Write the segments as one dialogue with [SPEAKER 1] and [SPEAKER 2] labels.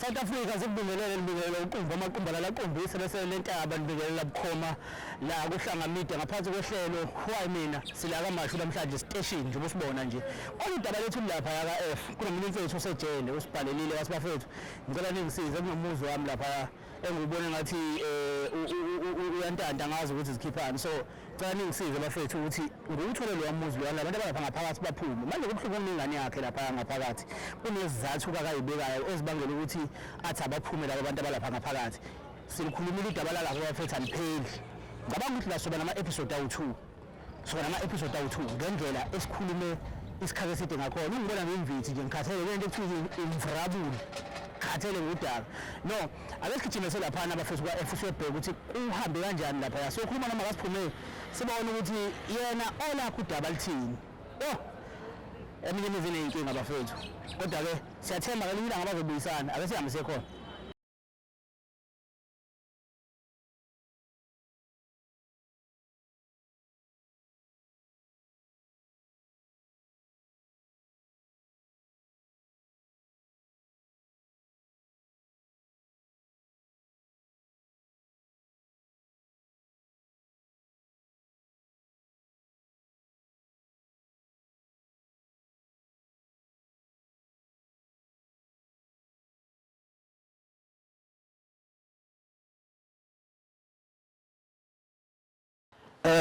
[SPEAKER 1] South Africa sikubingelele libingelele uqumbu amaqumbu la qombisa bese lentaba libingelela bukhoma la kuhlangamide ngaphansi kwehlelo why mina sila kaMashu namhlanje station nje ubusibona nje oludaba lethu lapha yaka F kunomuntu mfethu osejele usibhalelile wasibafethu ngicela ningisize kunomuzi wami lapha engibone ngathi uyantanda ngazi ukuthi zikhiphani so ngicela ningisize bafethu ukuthi ngiyuthole lo muzi lo labantu abalapha ngaphakathi baphume manje kubuhlungu ngingane yakhe lapha ngaphakathi kunezizathu kakayibekayo ezibangela ukuthi athi abaphume labo bantu abalapha ngaphakathi silikhulumile idaba lalapha bafethu alipheli ngicabanga ukuthi la soba nama episode awu2 so nama episode awu2 ngendlela esikhulume isikhathi eside ngakhona ungibona ngemvithi nje ngikhathele lento ethi imvrabule khathele ngudaka no ake sigijime selapha abafethu kwa F siyobheka ukuthi uhambe kanjani lapha sokhuluma noma kasiphume sibone ukuthi yena olakho udaba lithini eminye imizini inkinga abafethu kodwa ke siyathemba ngelinye ilanga bazobuyisana ake sihambe sekhona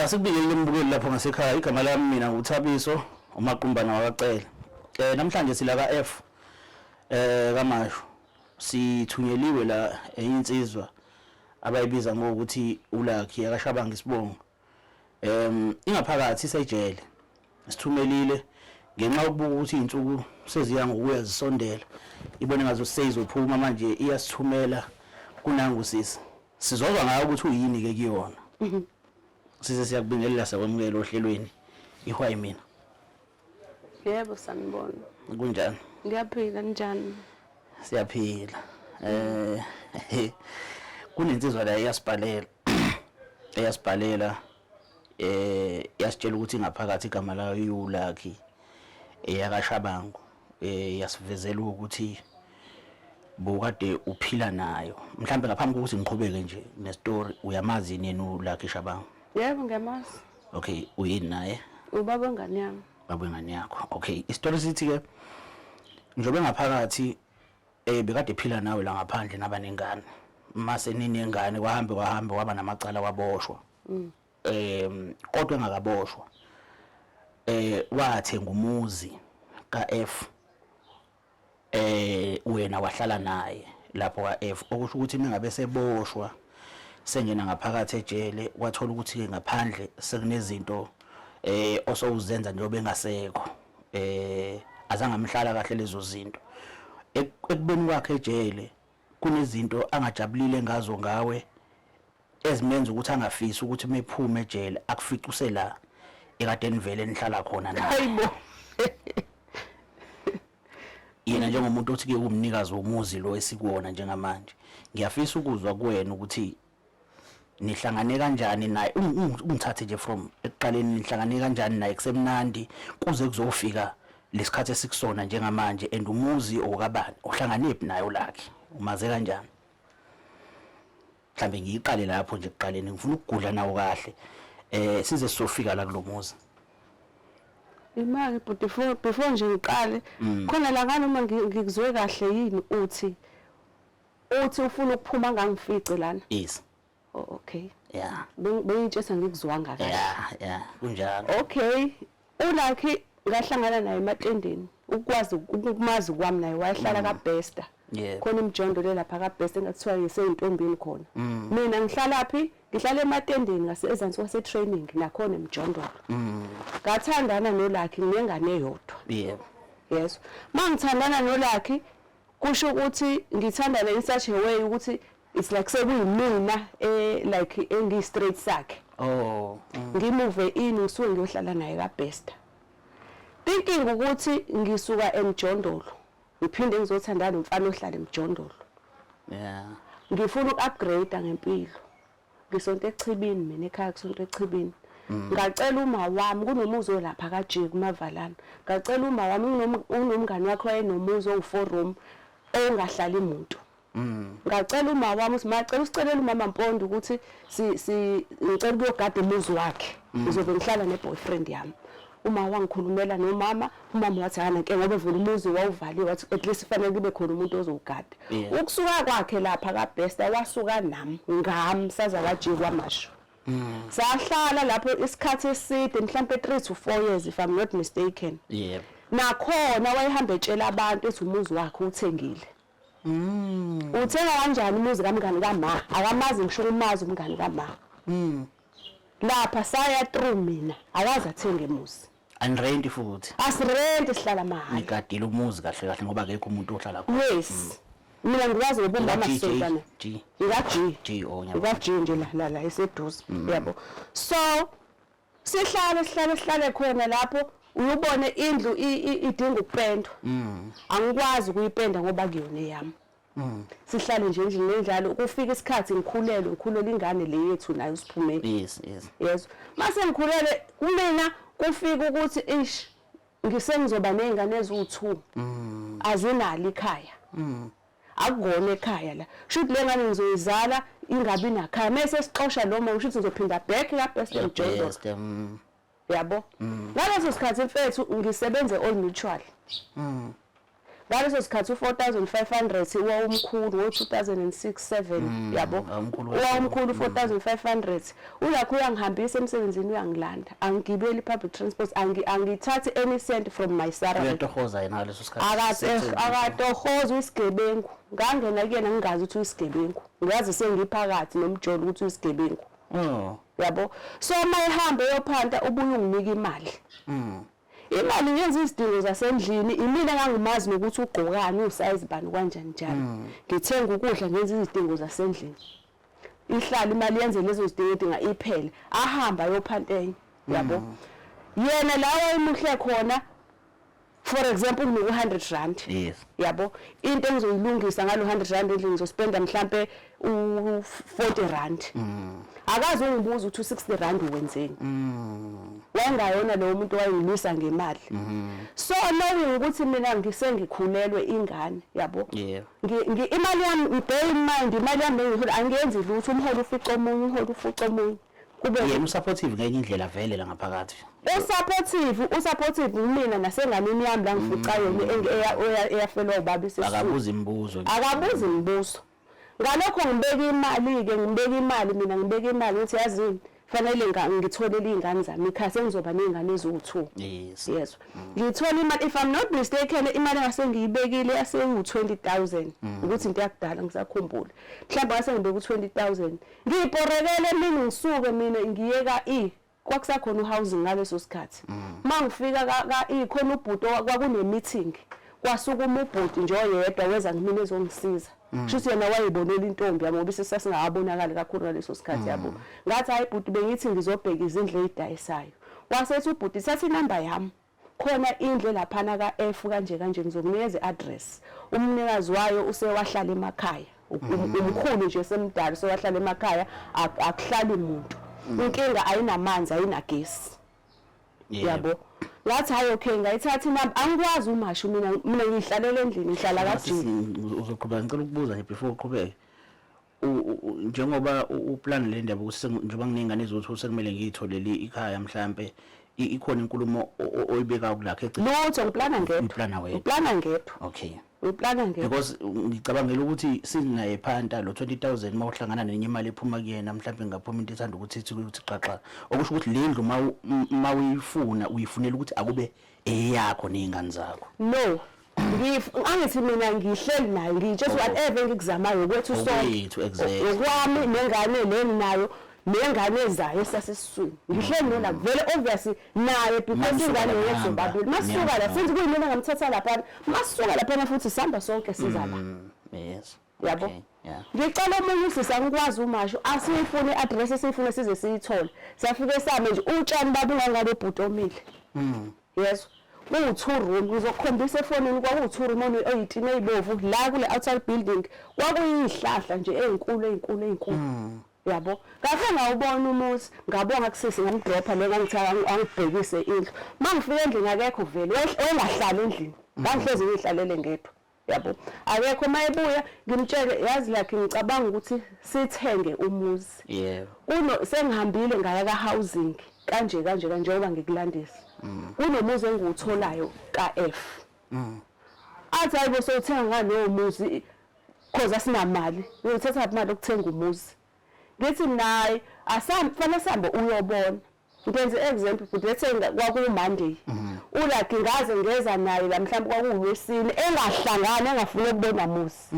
[SPEAKER 1] sikubikele imbukeli lapho ngasekhaya igama lami mina uThabiso uMaqumbana wakacela namhlanje sila ka F kaMashu sithunyeliwe la insizwa abayibiza ngokuthi uLucky yakashabanga isibongo ingaphakathi isejele sithumelile ngenxa yokubuka ukuthi insuku seziya ngokuya zisondela ibone ngazo seyizophuma manje iyasithumela kunangusisi sizozwa ngayo ukuthi uyini ke kuyona size siyakubingelela sakwamukela ohlelweni ihwayi mina
[SPEAKER 2] yebo sanibona
[SPEAKER 1] kunjani
[SPEAKER 2] ngiyaphila njani
[SPEAKER 1] siyaphila kunensizwa la eyasibhalela yasitshela ukuthi ngaphakathi igama layo uLucky yakashabangu yasivezela ukuthi bukade uphila nayo mhlambe ngaphambi kokuthi ngiqhubeke nje nestory uyamazi yini uLucky Shabangu
[SPEAKER 2] yebo ngiyamazi
[SPEAKER 1] okay uyini naye
[SPEAKER 2] ubaba ngani yami
[SPEAKER 1] baba ngani yakho okay istory sithi ke njobe ngaphakathi bekade ephila nawe la ngaphandle nabanengane mase ninengane kwahambe waba namacala waboshwa kodwa engakaboshwa wathenga umuzi ka F wena wahlala naye lapho ka F okusho ukuthi ningabe seboshwa sengena ngaphakathi ejele wathola ukuthi ke ngaphandle sekunezinto osowuzenza njengoba engasekho azange amhlala kahle lezo zinto ekubeni kwakhe ejele kunezinto angajabulile ngazo ngawe ezimenza ukuthi angafisi ukuthi mephume ejele akuficuse la ekade nivele nihlala khona naye
[SPEAKER 2] hayibo
[SPEAKER 1] yena njengomuntu othi ke umnikazi womuzi lo esikuwona njengamanje ngiyafisa ukuzwa kuwena ukuthi nihlangane kanjani naye ungithathe nje from ekuqaleni nihlangane kanjani naye kusemnandi kuze kuzofika lesikhathi esikusona njengamanje and umuzi okabani uhlanganephi naye uLucky umaze kanjani mhlambe ngiyiqale lapho nje ekuqaleni ngifuna ukugudla nawo kahle size sofika la kulomuzi
[SPEAKER 2] imali but before nje ngiqale khona la ngani uma ngikuzwe kahle yini uthi ufuna ukuphuma ngangifice lana
[SPEAKER 1] yes
[SPEAKER 2] oh okay
[SPEAKER 1] yeah
[SPEAKER 2] bengitshesa ngikuzwanga kahle
[SPEAKER 1] yeah kunjalo
[SPEAKER 2] okay uLucky ngahlangana naye ematendeni ukwazi ukumazi kwami naye wayehlala kaBester khona imjondolo lapha kaBester engathiwa yiseyintombini khona mina ngihlala phi ngihlala ematendeni ngase kwase training nakhona emjondolo ngathandana noLucky ngengane eyodwa
[SPEAKER 1] yebo
[SPEAKER 2] yes mangithandana noLucky kusho ukuthi ngithandana in such a way ukuthi it's like sekuyimina like engi straight sakhe ngimove in usuke ngiyohlala naye kaBester thinking ukuthi ngisuka emjondolo ngiphinde ngizothandana nomfana ohlala emjondolo ngifuna ukupgrade ngempilo ngisonto echibini mina ekhaya kusonto echibini ngacela uma wami kunomuzi lapha kaJeku kuMavalana ngacela uma wami unomngane wakhe wayenomuzi owu4 room ongahlali umuntu ngacela uma wami usimacela usicelela umama Mpondo ukuthi ngicela ukuyogada umuzi wakhe ngizobe ngihlala neboyfriend yami. Uma wangikhulumela nomama umama wathi hana ke ngoba vele umuzi wawuvaliwe wathi at least fanele kube khona umuntu ozogada. Ukusuka kwakhe lapha kaBester wasuka nami ngami saza kaJi kwaMasho. Sahlala lapho isikhathi eside mhlambe 3 to 4 years if I'm not mistaken.
[SPEAKER 1] Yebo.
[SPEAKER 2] Nakhona wayehamba etshela abantu ethi umuzi wakhe uthengile. Uthenga kanjani umuzi kamngani kama? Akamazi ngisho umazi umngani kama. Lapha saya through mina akaza athenga emuzi.
[SPEAKER 1] Unrent futhi.
[SPEAKER 2] Asirent sihlala mahhala.
[SPEAKER 1] Nigadile umuzi kahle kahle ngoba akekho umuntu ohlala khona.
[SPEAKER 2] Yes. Mina ngikwazi ukubumba amasokana. G
[SPEAKER 1] o
[SPEAKER 2] nyaba. Ngaji nje la eseduze yabo. So sihlale khona lapho uyubone indlu idinga ukupendwa. Angikwazi ukuyipenda ngoba kuyona yami. Sihlale nje nendlalo ukufika isikhathi ngikhulele ingane le yethu nayo siphumeni. Yes. Mase ngikhulele kumina kufika ukuthi ish ngisengizoba nezingane eziwu2. Azinalo ikhaya. Akugona ekhaya la. Shothi le ngane ngizoyizala ingabi nakhaya. Mase sixoxa lo mama shothi ngizophinda back kaBester Jondo. Yabo. Ngaleso sikhathi mfethu ngisebenze All Mutual. Ngaleso sikhathi u4500 wawumkhulu ngo2006-7 yabo. Wawumkhulu 4500. Ulakho uyangihambisa emsebenzini uyangilanda. Angigibeli public transport angithathi any cent from my salary.
[SPEAKER 1] Uyatohoza yena ngaleso sikhathi.
[SPEAKER 2] Akatohoza isigebengu. Ngangena kuyena ngingazi ukuthi uyisigebengu. Ngazi sengiphakathi nomjolo ukuthi uyisigebengu. Yabo. So mayihamba yophanta ubuye unginika imali. Imali yenza izidingo zasendlini imina engangimazi nokuthi ugqokani usize bani kanjani njalo. Ngithenga ukudla ngenza izidingo zasendlini. Ihlala imali yenze lezo zidingo edinga iphele. Ahamba yophanta enye. Yabo. Yena lawa emuhle khona for example ngiku 100 rand.
[SPEAKER 1] Yes.
[SPEAKER 2] Yabo. Into engizoyilungisa ngalo 100 rand endlini ngizospenda mhlambe u40 rand. Akazi ungibuza ukuthi u60 rand uwenzeni. Wangayona lo muntu wayengilwisa ngemali. So knowing ukuthi mina ngisengikhulelwe ingane yabo. Imali yami ngibear in mind imali yami engihola angenzi lutho umholo ufica omunye kube
[SPEAKER 1] yena supportive ngenye indlela vele la ngaphakathi.
[SPEAKER 2] Usupportive mina nasenganini yami la ngifica yona eyafelwa ubaba isizwe.
[SPEAKER 1] Akabuza imibuzo.
[SPEAKER 2] Ngalokho ngibeka imali ukuthi yazini fanele ngitholele izingane zami ekhaya sengizoba nezingane eziwu2. Yes. Ngithola imali if I'm not mistaken imali ngasengiyibekile yasewu20000 ukuthi into yakudala ngisakhumbula. Mhlawumbe ngase ngibeka u20000. Ngiyiporekele mina ngisuke mina ngiyeka kwakusakhona uhousing ngaleso sikhathi. Mangifika khona ubhuti kwakune meeting. Kwasuka umubhuti nje oyedwa weza ngimina ezongisiza. Shuthi yena wayibonela intombi yami ngoba sasingabonakala kakhulu ngaleso sikhathi yabo. Ngathi hayi bhuti bengithi ngizobheka izindle ezidayisayo. Wasethi ubhuti sathi inamba yami. Khona indle lapha na kaF kanje ngizokunikeza iaddress. Umnikazi wayo usewahlala emakhaya. Umkhulu nje semdala sewahlala emakhaya akuhlali umuntu. Inkinga ayinamanzi ayinagesi. Yabo. Ngathi hayi okay ngayithatha inamba angikwazi umasho mina ngihlalele endlini ngihlala kaJini.
[SPEAKER 1] Uzoqhubeka ngicela ukubuza nje before uqhubeke. Njengoba uplan le ndaba ukuthi njengoba nginengane ezothi sekumele ngiyitholele ikhaya mhlambe ikhona inkulumo oyibeka kulakhe eceleni.
[SPEAKER 2] Lutho ngiplana ngedwa. Uplana ngedwa.
[SPEAKER 1] Okay.
[SPEAKER 2] Uplana ngedwa.
[SPEAKER 1] Because ngicabangela ukuthi sinaye phanta lo 20000 mawuhlangana nenye imali ephuma kuyena mhlambe ngaphuma into ethanda ukuthi xaxa. Okusho ukuthi le ndlu mawuyifuna uyifunela ukuthi akube eyakho nezingane zakho.
[SPEAKER 2] No. Angithi mina ngihleli nayo just whatever ngikuzamayo kwethu so okwami nengane lenayo nengane ezayo esasesiswini ngihleli nona vele obviously naye because ingane yethu babili masuka la senze kuyimina ngamthatha lapha masuka lapha futhi sihamba sonke siza la.
[SPEAKER 1] Yes.
[SPEAKER 2] Yabo. Ngicela umuntu usisa ngikwazi umasho asifune iaddress esifune size siyithole siyafike same nje utshani babunga ngabe ubhutomile. Yes. Ku2 room ngizokhombisa efonini kwaku2 room oyitina ezibovu la kule outside building kwakuyihlahla nje ezinkulu. Yabo kahle ngawubona umuzi ngabonga kusisi ngamdropha le ngangithatha angibhekise indlu mangifika endlini akekho vele engahlala endlini ngangihlezi ngihlalele ngedwa yabo akekho mayebuya ngimtshele yazi like ngicabanga ukuthi sithenge umuzi kuno sengihambile ngaya ka housing kanje njengoba ngikulandisa kunomuzi engiwutholayo ka F athi ayibo sowuthenga ngalo muzi cause asinamali ngithatha imali ukuthenga umuzi ngithi nayi asamfana sambe uyobona ngenze example but let's say kwaku Monday ulakhe ngaze ngeza naye la mhlawumbe kwakuwesine engahlangana engafuna ukubona muzi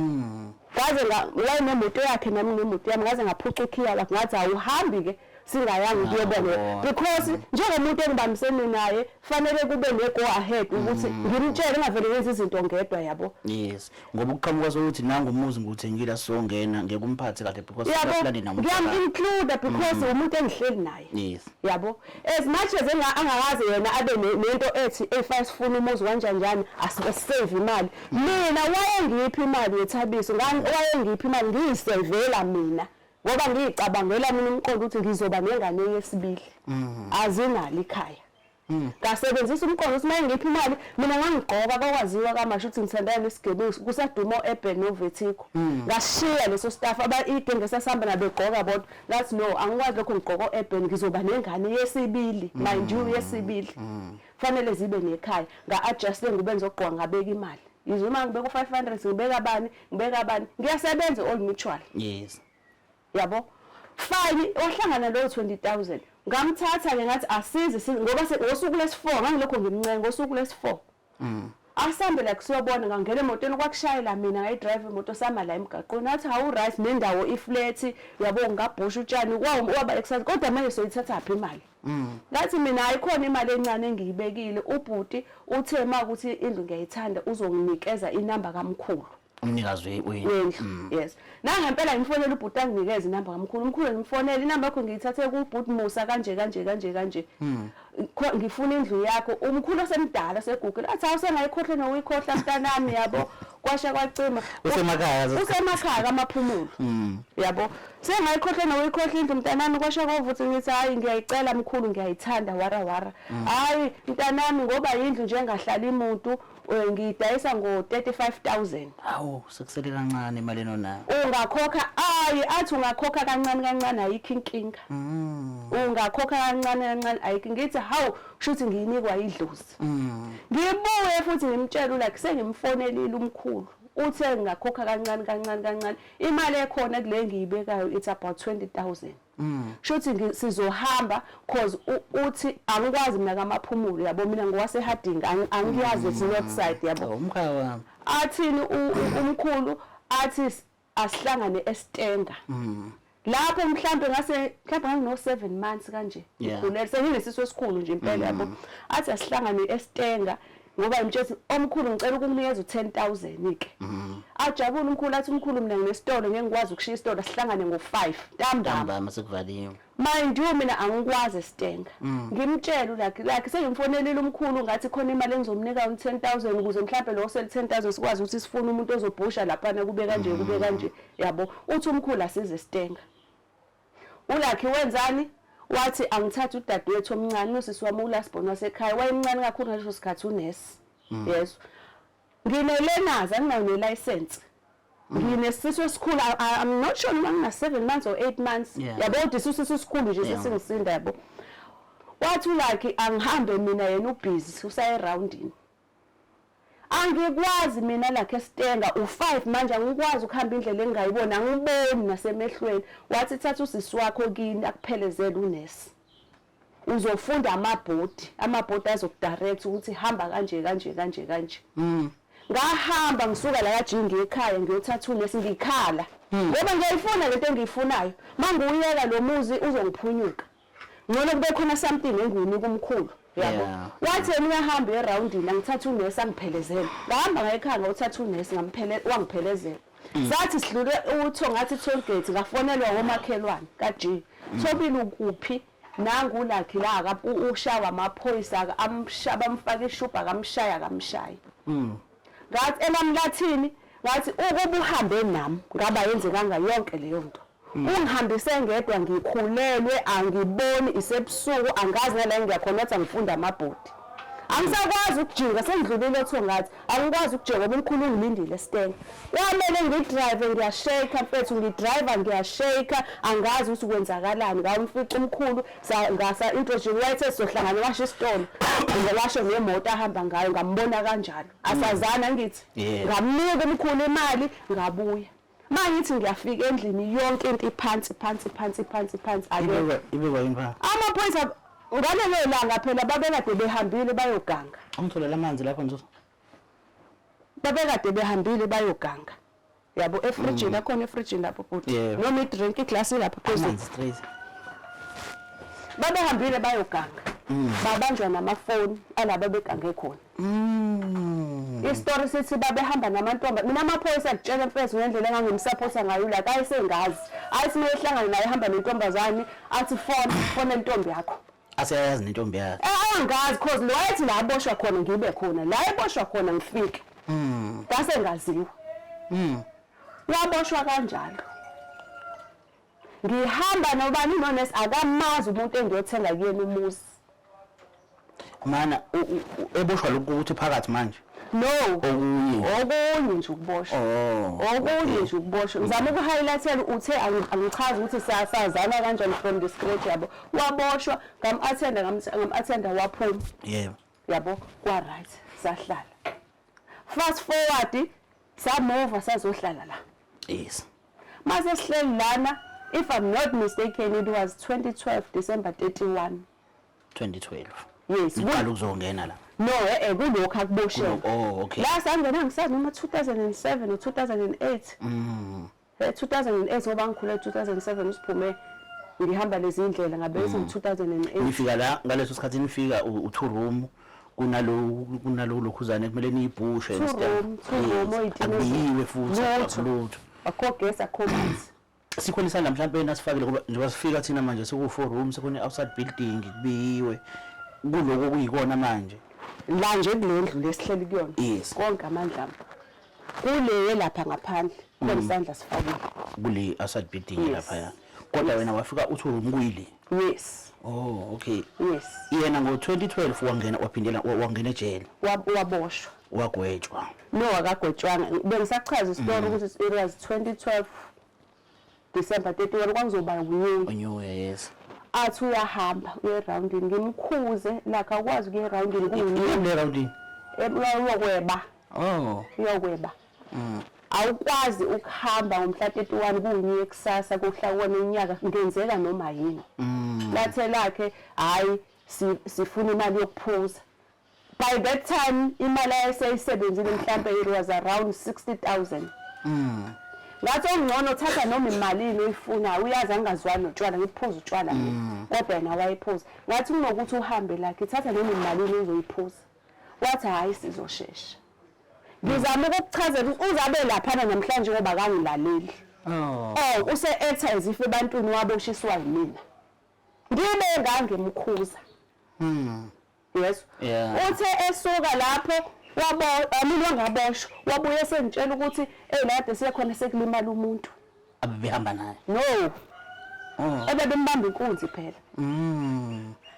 [SPEAKER 2] ngaze la nemoto yakhe nami nemoto yami ngaze ngaphuca ukhiya la ngathi awuhambi ke singayanga kuyobona because njengomuntu engibambisene naye fanele kube ne go ahead ukuthi ngimtshele ngavele yenza izinto ngedwa yabo
[SPEAKER 3] yes ngoba ukuqhamuka sokuthi nanga umuzi nguthengile songena ngekumphathe kahle because uyaplana namuntu
[SPEAKER 2] ngiyam-include because umuntu engihleli naye
[SPEAKER 3] yes
[SPEAKER 2] yabo as much as angakaze yena abe nento ethi efuna umuzi kanjani asisave imali mina wayengiphi imali yethabiso wayengiphi imali ngiyisevela mina ngoba ngicabangela mina umqondo ukuthi ngizoba nengane yesibili azinali ekhaya ngasebenzisa umqondo ukuthi mayengiphi imali mina ngangigqoka bakwaziwa kamasho ukuthi ngithandana nesigebengu kusadumo Urban noVertigo ngashiya leso staff abaide ngesasihamba nabegqoka bodwa ngathi no angikwazi lokho ngigqoka Urban ngizoba nengane yesibili mind you yesibili fanele zibe nekhaya nga-adjuste ngibenze okugqoka ngabeka imali yizo uma ngibeka u500 ngibeka abani ngiyasebenza all mutual
[SPEAKER 3] yes
[SPEAKER 2] yabo fine wahlangana lo 20,000 ngamthatha ke ngathi asize ngoba ngosuku lesi4 ngangilokho ngimncenga ngosuku lesi4 asambe la kusiyobona ngangena emotweni kwakushayela mina ngayidrive imoto sama la emgaqweni nathi hawu right nendawo iflat yabo ngabhusha utshani waba exercise kodwa manje soyithatha aphi imali ngathi mina ayikhona imali encane engiyibekile ubhuti uthe makuthi indlu ngiyayithanda uzonginikeza inamba kamkhulu
[SPEAKER 3] umnikazi wendlu
[SPEAKER 2] yes nangempela ngifonela ubhuti anginikeze inamba kamkhulu umkhulu ngimfonela inamba yakho ngiyithathe kubhuti Musa kanje ngifuna indlu yakho umkhulu osemdala segoogle athi awusengayikhohle nowuyikhohla mntanami yabo kwasha kwacima usemakhaya kamaphumulo yabo sengayikhohle nowuyikhohle indlu mntanami kwasha kwavuthi ngithi hayi ngiyayicela mkhulu ngiyayithanda wara hayi mntanami ngoba indlu njengahlala imuntu ngidayisa ngo35,000
[SPEAKER 3] awu sekusele kancane imali enonayo
[SPEAKER 2] ungakhokha athi ungakhokha kancane ayikho inkinga ungakhokha kancane ayikho ngithi hawu shuthi ngiyinikwa idlozi ngibuye futhi ngimtshela like sengimfonelile umkhulu uthe ngakhokha kancane imali ekhona kule ngiyibekayo it's about 20,000 shuthi sizohamba cause uthi angikwazi mina kamaphumulo yabo mina ngowaseharding angiyazi it's north side yabo
[SPEAKER 3] umkhaya wami
[SPEAKER 2] athini umkhulu athi asihlangane eStenga lapho mhlambe ngangino 7 months kanje ngikhulele senginesiso esikhulu nje impela yabo athi asihlangane eStenga ngoba imtshela omkhulu ngicela ukunikeza u10,000 ke ajabula umkhulu athi umkhulu mina nginesitolo ngengikwazi ukushiya isitolo sihlangane ngo5 ntambama
[SPEAKER 3] sekuvaliwe
[SPEAKER 2] mind you mina angikwazi Stenga ngimtshela like sengimfonelile umkhulu ngathi khona imali engizomnika u10,000 ukuze mhlambe lo sel 10,000 sikwazi ukuthi sifune umuntu ozobhusha lapha na kube kanje yabo uthi umkhulu asize Stenga ulakhe wenzani wathi angithatha udadewethu omncane usisi wami uLasbon wasekhaya wayemncane kakhulu ngaleso sikhathi unesi yes nginelenaza nginayo nelicense nginesiso esikhulu I'm not sure uma ngina 7 months or 8 months yabo isiso esikhulu nje sesingisinda yabo wathi ulakhe angihambe mina yena ubusy usaye roundini angikwazi mina lakhe Stenga u5 manje angikwazi ukuhamba indlela engayibona ngiboni nasemehlweni wathi thatha usisi wakho kini akuphelezela unesi uzofunda amabhodi azokudirect ukuthi hamba kanje ngahamba ngisuka la kaJingi ekhaya ngiyothatha unesi ngikhala ngoba ngiyayifuna lento engiyifunayo manguyeka lo muzi uzongiphunyuka ngone kube khona something engiyinika umkhulu yabo wathi mina hamba eroundini ngithatha unesi angiphelezela ngahamba ngayikhaya ngothatha unesi wangiphelezela sathi sidlule utho ngathi toll gate ngafonelwa womakhelwane kaG Thobile ukuphi nangu lakhe la ushawa amaphoyisa bamfaka ishubha kamshaya ngathi elamlathini ngathi ukuba uhambe nami ngaba yenze kanga yonke leyo nto ungihambise ngedwa ngikhulelwe angiboni isebusuku angazi nala ngiyakhona ukuthi angifunda amabhodi angisakwazi ukujika sengidlulile ethongathi angikwazi ukujika ngoba umkhulu ungilindile esiteni kwamele ngidrive ngiyashake mfethu ngidrive ngiyashake angazi ukuthi kwenzakalani ngawumfica umkhulu ngasa introduce wayethe sizohlangana washo isitolo ngowasho nemoto ahamba ngayo ngambona kanjalo asazana ngithi ngamnika umkhulu imali ngabuya mangithi ngiyafika endlini yonke into iphansi
[SPEAKER 3] ibekwa impha
[SPEAKER 2] amaphoyisa ngalelo langa phela babekade behambile bayoganga
[SPEAKER 3] ungitholela amanzi lapho nje
[SPEAKER 2] babekade behambile bayoganga yabo efrijini akhona efrijini lapho futhi noma idrink iglass lapho phezulu
[SPEAKER 3] straight
[SPEAKER 2] babehambile bayoganga babanjwa namafoni alabo begange khona istory sithi babehamba namantomba mina amaphoyisa akutshela mfethu ngendlela engangimsupporta ngayo la kayisengazi ayisimele ehlangana naye ehamba nentombazane athi phone intombi yakho
[SPEAKER 3] asiyazi nentombi yakhe
[SPEAKER 2] angazi cause lo wayethi la aboshwa khona ngibe khona la eboshwa khona ngifike ngase ngaziwa waboshwa kanjalo ngihamba nobani nonesi akamazi umuntu engiyothenga kuyena umuzi
[SPEAKER 3] mana eboshwa lokho ukuthi phakathi manje
[SPEAKER 2] no
[SPEAKER 3] okunye
[SPEAKER 2] nje ukuboshwa okunye nje ukuboshwa ngizama ukuhighlightela uthe angichazi ukuthi siyasazana kanjani from the scratch yabo waboshwa ngam-attenda waphuma yabo kwa right sahlala fast forward samuva sazohlala la
[SPEAKER 3] yes
[SPEAKER 2] mase sihleli lana if I'm not mistaken it was 2012 December 31
[SPEAKER 3] 2012
[SPEAKER 2] yes
[SPEAKER 3] uqala ukuzongena la
[SPEAKER 2] no kulokho akuboshela
[SPEAKER 3] okay
[SPEAKER 2] la sangena ngisazi noma 2007 or 2008 2008 ngoba ngikhule 2007 usiphume ngihamba lezi indlela ngabe bese 2008
[SPEAKER 3] ngifika la ngaleso sikhathi nifika u2 room kunalo lokhuzane kumele niyibhushe abiyiwe futhi absolute
[SPEAKER 2] akhogesa akhomanzi
[SPEAKER 3] sikhonisana mhlawumbe nasifakile ngoba njengoba sifika thina manje siku4 rooms khona outside building kubiyiwe kuloko kuyikona manje
[SPEAKER 2] la nje kulendlu lesihleli kuyona
[SPEAKER 3] yes
[SPEAKER 2] konke amandla kule lapha ngaphandle khona isandla sifakile
[SPEAKER 3] kule outside building lapha ya kodwa wena wafika u2 room kuyile
[SPEAKER 2] yes
[SPEAKER 3] okay
[SPEAKER 2] yes
[SPEAKER 3] yena ngo2012 wangena ejele
[SPEAKER 2] waboshwa
[SPEAKER 3] wagwetshwa
[SPEAKER 2] no akagwetshwanga bengisachaza istory ukuthi it was 2012 December 31 kwangizoba
[SPEAKER 3] unyuwe yes
[SPEAKER 2] athi uyahamba uye rounding ngimkhuze la akwazi kuye rounding
[SPEAKER 3] kuyini rounding
[SPEAKER 2] yokweba yokweba awukwazi ukuhamba ngomhla 31 kunye kusasa kuhlakona inyaka ngenzeka noma yini lathe lakhe hayi sifuna imali yokuphuza by that time imali ayeseyisebenzile mhlambe it was around 60,000 ngathi ongcono thatha noma imalini oyifuna uyazi angazwani notshwala ngiphuza utshwala kodwa yena wayiphuza ngathi kunokuthi uhambe lakhe thatha noma imalini uzoyiphuza wathi hayi sizoshesha ngizama ukukuchazela uzabe laphana namhlanje ngoba kangilaleli use-etha as if ebantwini waboshiswa yimina ngibe ngangimkhuza yes uthe esuka lapho amina wangaboshwa wabuye sengitshela ukuthi lade siyakhona sekulimala umuntu
[SPEAKER 3] abebehamba naye
[SPEAKER 2] no ebebembamba inkunzi phela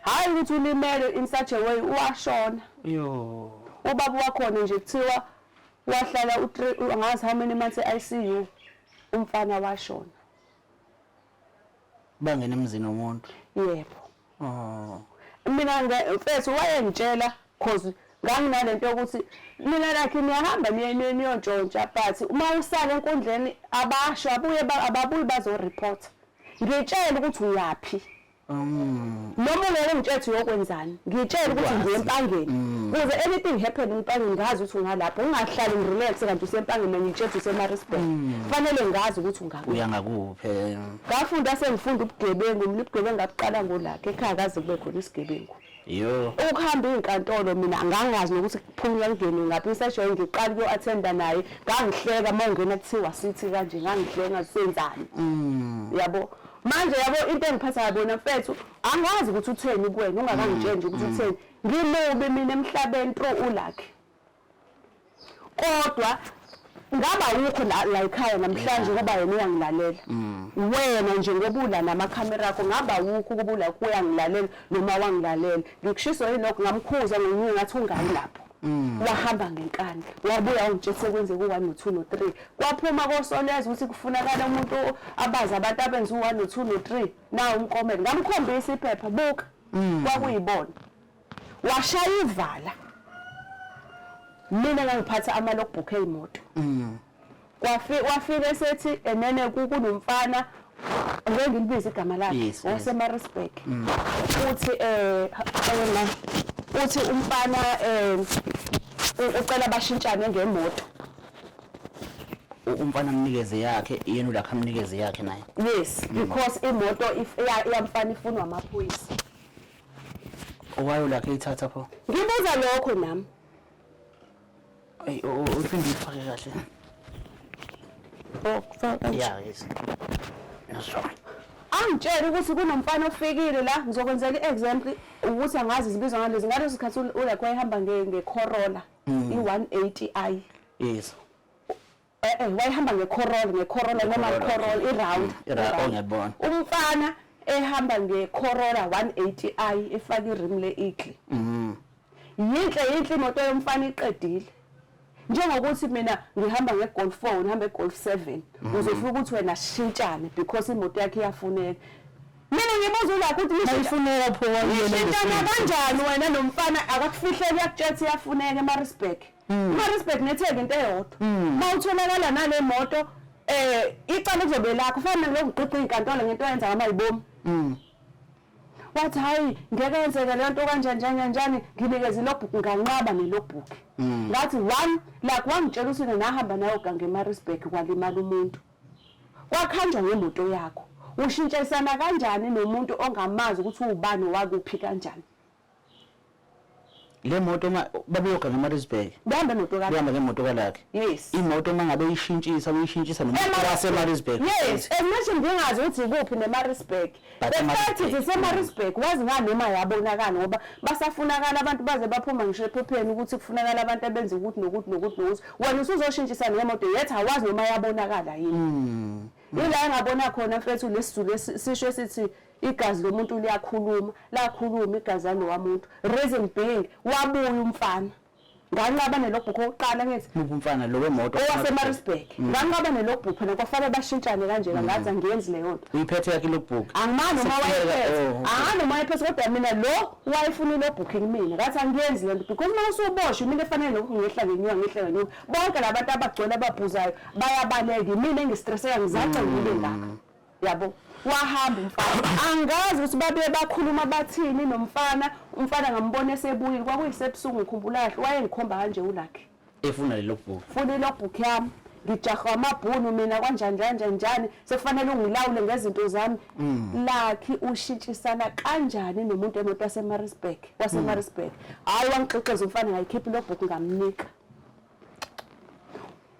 [SPEAKER 2] hayi ukuthi ulimele in such a way uwashona ubaba wakhona nje kuthiwa wahlala u3 angazi how many months eICU umfana washona
[SPEAKER 3] bangena emzini womuntu
[SPEAKER 2] yebo mina mfethu wayengitshela cause nganginalento yokuthi mina lakhe niyahamba niyontshontsha but uma usala enkundleni abasho ababuyi bazoreport ngitshela ukuthi uyapi noma ungeke ngitshethi yokwenzani ngitshela ukuthi ngiye empangeni ukuze anything happen empangeni ngazi ukuthi ungalapho ungahlali ngirelax kanti usempangeni mina ngitshethi useMaritzburg kufanele ngazi ukuthi ungakuphi
[SPEAKER 3] uyangakuphi
[SPEAKER 2] ngafunda sengifunda ubugebengu ubugebengu ngabuqala ngolakhe ekhaya kaze kube khona isigebengu ukuhamba inkantolo mina angangazi nokuthi kuphuma ngene ngaphi isajoyi ngiqala ukuyo-attenda naye ngangihleka uma ungena kuthiwa sithi kanje ngangihleka ngasenzani yabo manje yabo into engiphatha yabona mfethu angazi ukuthi utheni kuwena ungakangitshela nje ukuthi utheni ngimubi mina emhlabeni pro ulakhe kodwa ngaba ukho la ekhaya namhlanje ngoba yena uyangilalela wena nje ngobula namakhamera akho ngaba ukho kubula kuyangilalela noma wangilalela ngikushiso yilokho ngamkhuza nginyuka ngathi ungayi lapho wahamba ngenkani wabuya ungitshela sekwenze ku1 no2 no3 kwaphuma kosoleza ukuthi kufunakala umuntu abazi abantu abenza u1 no2 no3 na umkomelo ngamkhombisa iphepha buka kwakuyibona washaya ivala mina ngangiphatha amalogbook eimoto wafika sethi enene kunomfana ngeke ngilibize igama lakhe waseMaritzburg uthi uthi umfana ucela bashintshane ngemoto
[SPEAKER 3] umfana amnikeze yakhe yena ulakha amnikeze yakhe naye
[SPEAKER 2] yes because imoto iyamfana ifunwa amaphoyisa
[SPEAKER 3] owayo lakhe ithatha pho
[SPEAKER 2] ngibuza lokho nami
[SPEAKER 3] uphinde ifake kahle
[SPEAKER 2] kufaka
[SPEAKER 3] yes nasho
[SPEAKER 2] angitshela ukuthi kunomfana ofikile la ngizokwenzela i-example ukuthi angazi zibizwa ngalezi ngaleso sikhathi ulakho wayehamba ngeCorolla i180i
[SPEAKER 3] yes
[SPEAKER 2] wayehamba ngeCorolla noma Corolla i-round
[SPEAKER 3] ngiyabona
[SPEAKER 2] umfana ehamba ngeCorolla 180i efaka irim le-eagle yinhle imoto yomfana iqedile njengokuthi mina ngihamba ngeGolf 4 ngihamba eGolf 7 uzofika ukuthi wena shintshane because imoto yakhe iyafuneka mina ngibuza ulakho ukuthi
[SPEAKER 3] ifuneka pho
[SPEAKER 2] yena kanjani wena nomfana akakufihleli yakutshela iyafuneka eMaritzburg eMaritzburg netheke into eyodwa mawutholakala nale moto icala kuzobe lakho kufanele ngokuqiqa inkantolo ngento yenza ngamayibomu wathi hayi ngeke yenzeke le nto kanjani nginikeza ilogbook nganqaba nelogbook ngathi one like wangitshela ukuthi nahamba nayo gange eMaritzburg kwalimala umuntu wakhanjwa ngemoto yakho ushintshesana kanjani nomuntu ongamazi ukuthi ubani wakuphi kanjani
[SPEAKER 3] le moto babeyoga ngeMaritzburg
[SPEAKER 2] behamba noto kakhe
[SPEAKER 3] behamba ngemoto kalakhe
[SPEAKER 2] yes
[SPEAKER 3] imoto mangabe uyishintshisa nomuntu waseMaritzburg
[SPEAKER 2] yes emashe ngingazi ukuthi ikuphi neMaritzburg befathi iseMaritzburg wazi ngani noma yabonakala ngoba basafunakala abantu baze baphuma ngisho ephepheni ukuthi kufunakala abantu abenza ukuthi nokuthi wena usuzoshintshisana ngemoto yethu awazi noma yabonakala yini ila engabona khona mfethu lesizulu sisho sithi igazi lomuntu liyakhuluma lakhuluma igazi lomuntu reason being wabuya umfana nganqaba nelogbook oqala ngithi
[SPEAKER 3] umfana lo wemoto
[SPEAKER 2] owaseMaritzburg nganqaba nelogbook phela kwafanele bashintshane kanje ngathi angiyenzi leyo nto
[SPEAKER 3] uyiphethe yakhe logbook
[SPEAKER 2] angimani uma wayephethe noma wayephethe kodwa mina lo wayefuna ilogbook kimi ngathi angiyenzi le nto because mawusuboshwe mina efanele ngihla ngenyuka bonke labantu abagcwele ababhuzayo bayabaleka mina engistresseka ngizaca ngibe ngaka yabo wahamba umfana angazi ukuthi babe bakhuluma bathini nomfana umfana ngambona esebuyile kwakuyisebusuku ngikhumbula kahle wayengikhomba kanje ulakhe
[SPEAKER 3] efuna le logbook
[SPEAKER 2] funa ilogbook yami ngijaha amabhunu mina kanjani sekufanele ungilawule ngezinto zami lakhi ushintshisana kanjani nomuntu emoto waseMaritzburg hayi wangixexeza umfana ngayikhipha ilogbook ngamnika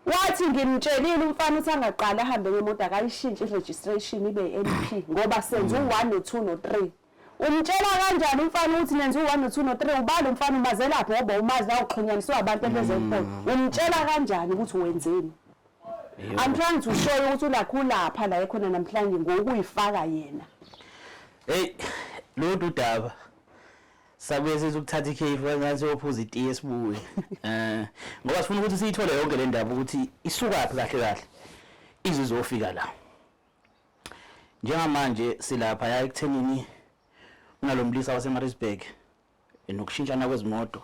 [SPEAKER 2] wathi ngimtshelile umfana uthi angaqala ahambe ngemoto akayishintshe i-registration ibe i-NP ngoba senze u1 no2 no3 umtshela kanjani umfana uthi nenze u1 no2 no3 ubani umfana umazelaphi ngoba umazi la uxhunyaniswa abantu ebezempilo umtshela kanjani ukuthi wenzeni I'm trying to show you ukuthi ulakhulapha la ekhona namhlanje ngokuyifaka yena
[SPEAKER 3] hey lo dudaba sabe sizokuthatha ikhefu ngathi ophuza itiye sibuye ngoba sifuna ukuthi siyithole yonke le ndaba ukuthi isukaphi kahle izizofika la njengamanje silapha ya ekuthenini unalomlisa waseMaritzburg enokushintshana kwezimoto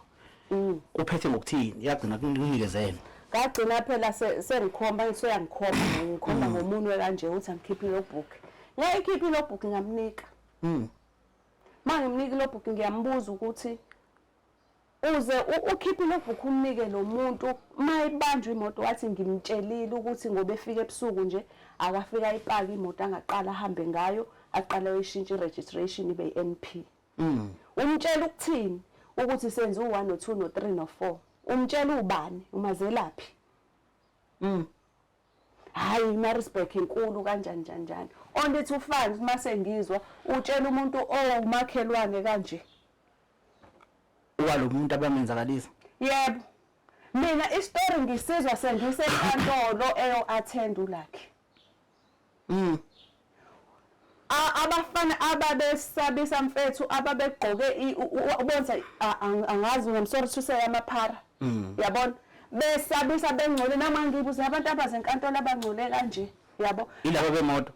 [SPEAKER 3] uphethe ngokuthini yagcina kunikezena
[SPEAKER 2] ngagcina phela sengikhomba ngikhomba ngomunwe kanje uthi angikhiphe logbook ngayikhiphe logbook ngamnika mangimnika logbook ngiyambuza ukuthi uze ukhiphe logbook umnike lo muntu mayibanjwe imoto wathi ngimtshelile ukuthi ngoba efika ebusuku nje akafika ipaka imoto angaqala ahambe ngayo aqala uyishintsha i-registration ibe i-NP umtshela ukuthini ukuthi senze u1 no2 no3 no4 umtshela ubani umazelaphi hayi iMaritzburg inkulu kanjani ondithi ufans mase ngizwa utshela umuntu owumakhelwane kanje
[SPEAKER 3] walo muntu abamenzakalisa
[SPEAKER 2] yebo mina istory ngisizwa sengisenkantolo eyo-attend uLucky. Abafana ababesabisa mfethu ababegqoke ubonza angazi I'm sorry to say amaphara yabona besabisa bengcole nama ngibuza abantu abazenkantolo abangcole kanje yabo
[SPEAKER 3] ilabo bemoto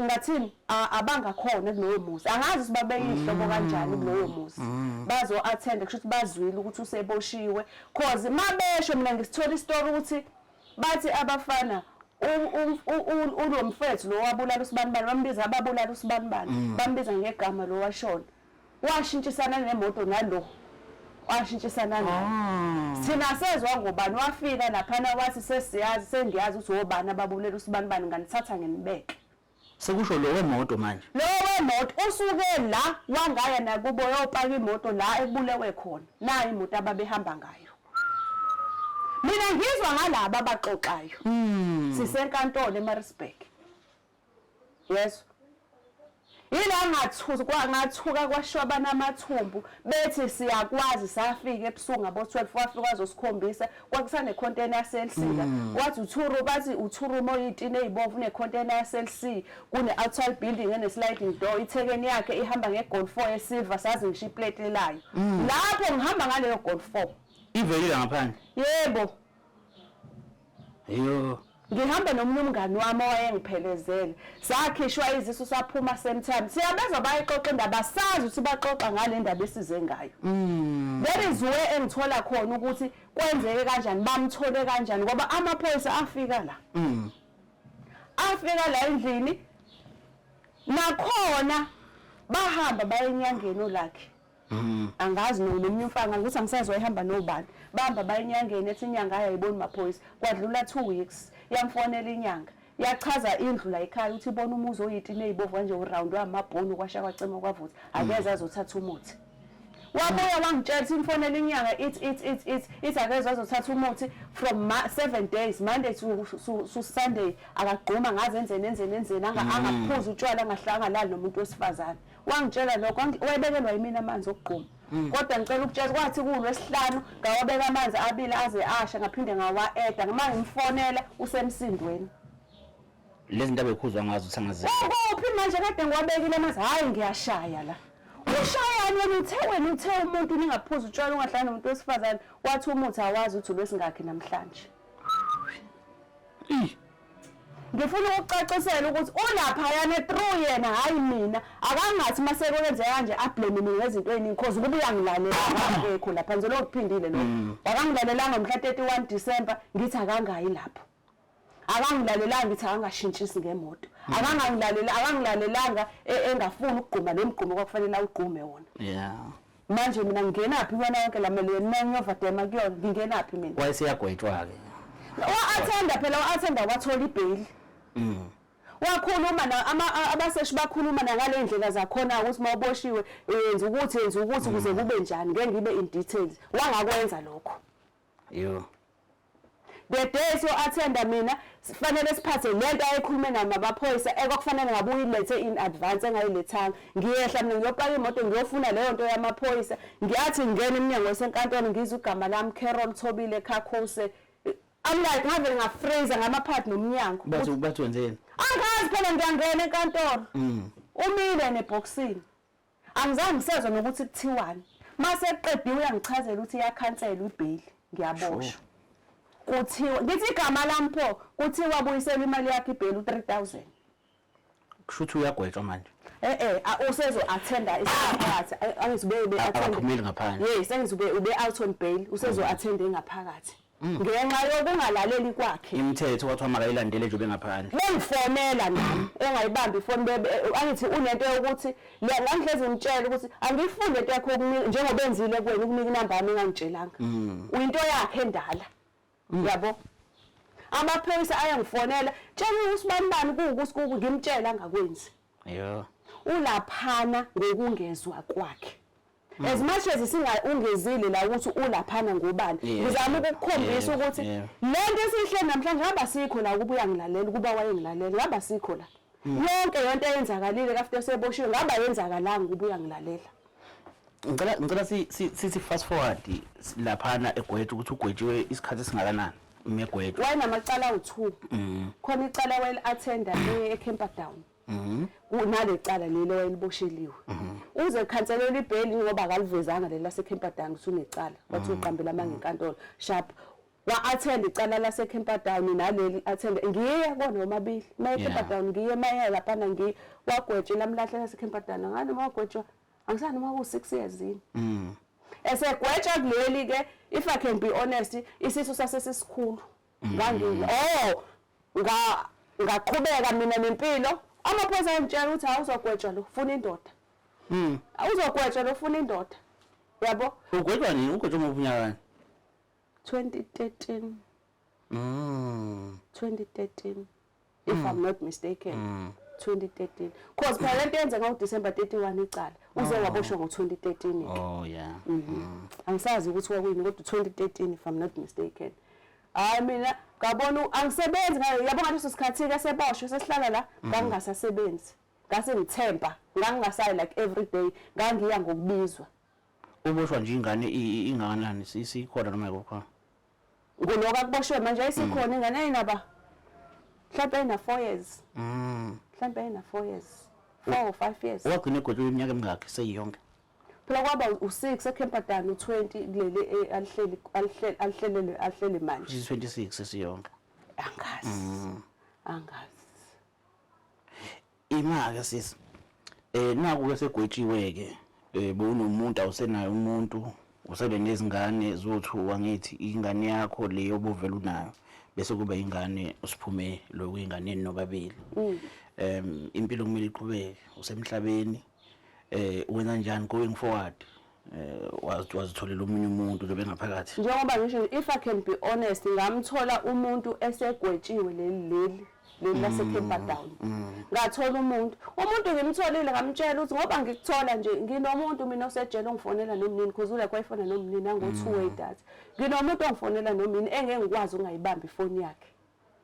[SPEAKER 2] ngathini abangakhona kuloyo muzi angazi sibabeyihlobo kanjani kuloyo muzi bazo attend kusho ukuthi bazwile ukuthi useboshiwe cause mabesho mina ngisithola istory ukuthi bathi abafana ulomfethu lo wabulala uSibanibani bambiza ababulala uSibanibani bambiza ngegama lo washona washintshisana nemoto nalo washintshisana naye sina sezwa ngobani wafika laphana wathi sesiyazi sengiyazi ukuthi obani ababulela uSibanibani nganithatha ngenibeke
[SPEAKER 3] sekusho lo wemoto manje
[SPEAKER 2] lo wemoto usuke la wangaya nakubo yopaka imoto la ebulewe khona nayi imoto ababehamba ngayo mina ngizwa ngalabo abaxoxayo sisenkantolo eMaritzburg yes yila ngathuka kwashwabana amathumbu bethi siyakwazi safika ebusuku ngabo 12 wafika wazosikhombisa kwakusane container yaselSika wathi uthuru bathi uthuru moyitini ezibovu ne container yaselC kune outside building ene sliding door ithekeni yakhe ihamba ngegolf 4 esilver sazi ngisho plate layo lapho ngihamba ngaleyo golf 4
[SPEAKER 3] ivelile ngaphandle
[SPEAKER 2] yebo
[SPEAKER 3] yo
[SPEAKER 2] ngihamba nomunye umngani wami owayengiphelezele sakhishwa izisu saphuma sometime siyabezwa bayixoxa indaba sazi ukuthi baxoxa ngale ndaba esize ngayo there is where engithola khona ukuthi kwenzeke kanjani bamthole kanjani ngoba amaphoyisa afika la afika la endlini nakhona bahamba bayenyangeni uLucky angazi nomunye umfana ukuthi angisezwe ehamba nobani bahamba bayenyangeni ethi inyanga ayayibona maphoyisa kwadlula 2 weeks yamfonela inyanga yachaza indlu la ekhaya ukuthi ibona umuzi oyitini ezibovu kanje uround wamabhonu kwasha kwacema kwavutha akeze azothatha umuthi wabuya wangitshela ukuthi imfonela inyanga it akeze azothatha umuthi from 7 days Monday to Sunday akagquma ngaze enzeni angaphuza utshwala angahlangana nomuntu wesifazane wangitshela lokho wayebekelwa yimina amanzi okugquma kodwa ngicela ukutshela kwathi kuLwesihlanu ngawabeka amanzi abili aze asha ngaphinde ngawa-eda ngama ngimfonela usemsindweni
[SPEAKER 3] lezi ndaba ekhuzwa ngazo uthangazi
[SPEAKER 2] kuphi manje kade ngiwabekile amanzi hayi ngiyashaya la ushayani wena uthe umuntu ningaphuza utshwala ungahlangana nomuntu wesifazane wathi umuthi awazi ukuthi ulwesingakhi namhlanje ngifuna ukucacisela ukuthi ulaphayana through yena hayi mina akangathi masekwenze kanje ablame mina ngezinto eziningi because kuba uyangilalela ngakho lapha nje lokuphindile lo akangilalelanga mhla 31 December ngithi akangayi lapho akangilalelanga ngithi akangashintshisi ngemoto akangilalelanga engafuni ukugquma lemgqumo kwakufanele awugqume wona
[SPEAKER 3] yeah
[SPEAKER 2] manje mina ngingenaphi wena yonke la millionaire overdema kuyona ngingenaphi mina
[SPEAKER 3] wayesiyagwetshwa ke
[SPEAKER 2] wa-attenda phela wa-attenda wathola ibail wakhuluma abaseshi bakhuluma nangale ndlela zakhona ukuthi mawuboshiwe yenza ukuthi kuze kube njani ngeke ngibe in details wangakwenza lokho
[SPEAKER 3] yo
[SPEAKER 2] the day so attenda mina sifanele siphathe lento ayikhulume namabaphoyisa ekwakufanele ngabe uyilethe in advance engayilethanga ngiyehla mina ngiyopaka imoto ngiyofuna leyo nto yamaphoyisa ngiyathi ngene eminyango yesenkantolo ngizwe igama lami Carol Thobile Khakhuse I'm like ngave ngafreeze ngamaphathi nomnyango
[SPEAKER 3] bathi wenzeni
[SPEAKER 2] angazi phela ngiyangena enkantolo umile neboxini angizange ngisezwe nokuthi kuthiwani mase eqediwe uyangichazela ukuthi iyakhansela ibail ngiyaboshwa kuthiwa ngithi igama lami pho kuthiwa buyisela imali yakhe ibail u3000
[SPEAKER 3] kushuthi uyagwetshwa manje
[SPEAKER 2] usezo attenda isiphakathi angizibebe attend
[SPEAKER 3] aphumile ngaphandle
[SPEAKER 2] yes sengizobe ube out on bail usezo attend engaphakathi ngenxa yokungalaleli kwakhe
[SPEAKER 3] imithetho wathi makayilandele nje bengaphandle
[SPEAKER 2] bengifonela nami engayibambi ifoni angithi unento yokuthi ngihlezi ngitshela ukuthi angiyifunde into yakho njengoba enzile kuwena ukunika inamba yami engangitshelanga uyinto yakhe endala yabo amaphoyisa ayangifonela tshela uSibanibani kukusiku ngimtshela angakwenzi
[SPEAKER 3] yo
[SPEAKER 2] ulaphana ngokungezwa kwakhe as much as ungezile la ukuthi ulaphana ngobani ngizama ukukukhombisa ukuthi lento esihle namhlanje ngaba sikho la ukuba uyangilalela kuba wayengilalela ngaba sikho la yonke yonto eyenzakalile after seboshiwe ngaba yenzakalanga ukuba uyangilalela
[SPEAKER 3] ngicela sithi fast forward laphana egwethu ukuthi ugwetshiwe isikhathi esingakanani umegwethu
[SPEAKER 2] wayenamacala awu2 khona icala wayeli attenda eCamperdown kunalecala lelo wayelibosheliwe uze khanselela ibheli ngoba akalivezanga lela seCamperdown usunecala bathi uqambela manje enkantolo sharp wa-attend icala laseCamperdown naleli attend ngiye kona omabili mayeCamperdown ngiye maye laphana ngiye wagwetshwa lamlahle laseCamperdown ngani wagwetshwa angisani uma ku6 years yini esegwetshwa kuleli ke if I can be honest isisu sasesikhulu ngaqhubeka mina nempilo amaphoyisa ayengitshela ukuthi awuzogwetshwa lo ufuna indoda awuzogwetshwa lo ufuna indoda yabo
[SPEAKER 3] ugwetshwa nini ugwetshwa ngobunyakani
[SPEAKER 2] 2013 2013 if I'm not mistaken 2013 cause phela lento yenze ngoDecember 31 icala uze waboshwa ngo2013
[SPEAKER 3] oh yeah
[SPEAKER 2] angisazi ukuthi wakuyini kodwa 2013 if I'm not mistaken hayi mina ngabona angisebenzi yabo ngaleso sikhathi ke seboshwe sesihlala la ngangingasasebenzi ngase ngithemba ngangingasayi like every day ngangiya ngokubizwa
[SPEAKER 3] uboshwa nje ingane ingakanani sikhona noma yikho
[SPEAKER 2] ngoloka kuboshwe manje ayisikhona ingane ayinaba mhlawumbe ina 4 years mhlawumbe ina 4 years 4 or 5 years
[SPEAKER 3] wagcina igwetshwe iminyaka emingaki seyiyonke
[SPEAKER 2] phela kwaba u6 eCamperdown u20 leli alihlele manje
[SPEAKER 3] 26 sesiyonke
[SPEAKER 2] angazi
[SPEAKER 3] imake sisi naku ke segwetshiwe ke bonomuntu awusenayo umuntu usele nezingane zothuwa ngithi ingane yakho leyo obuvela unayo bese kuba ingane usiphume lo kuyinganeni nobabili impilo kumele iqhubeke usemhlabeni wena njani going forward wazitholela umunye umuntu lobe ngaphakathi
[SPEAKER 2] njengoba ngisho if I can be honest ngamthola umuntu esegwetshiwe leli laseCamperdown ngathola umuntu ngimtholile ngamtshela ukuthi ngoba ngikuthola nje nginomuntu mina osejele ongifonela nomnini cause ule kwayifona nomnini ango2way data nginomuntu ongifonela nomnini engeke ngikwazi ungayibamba ifoni yakhe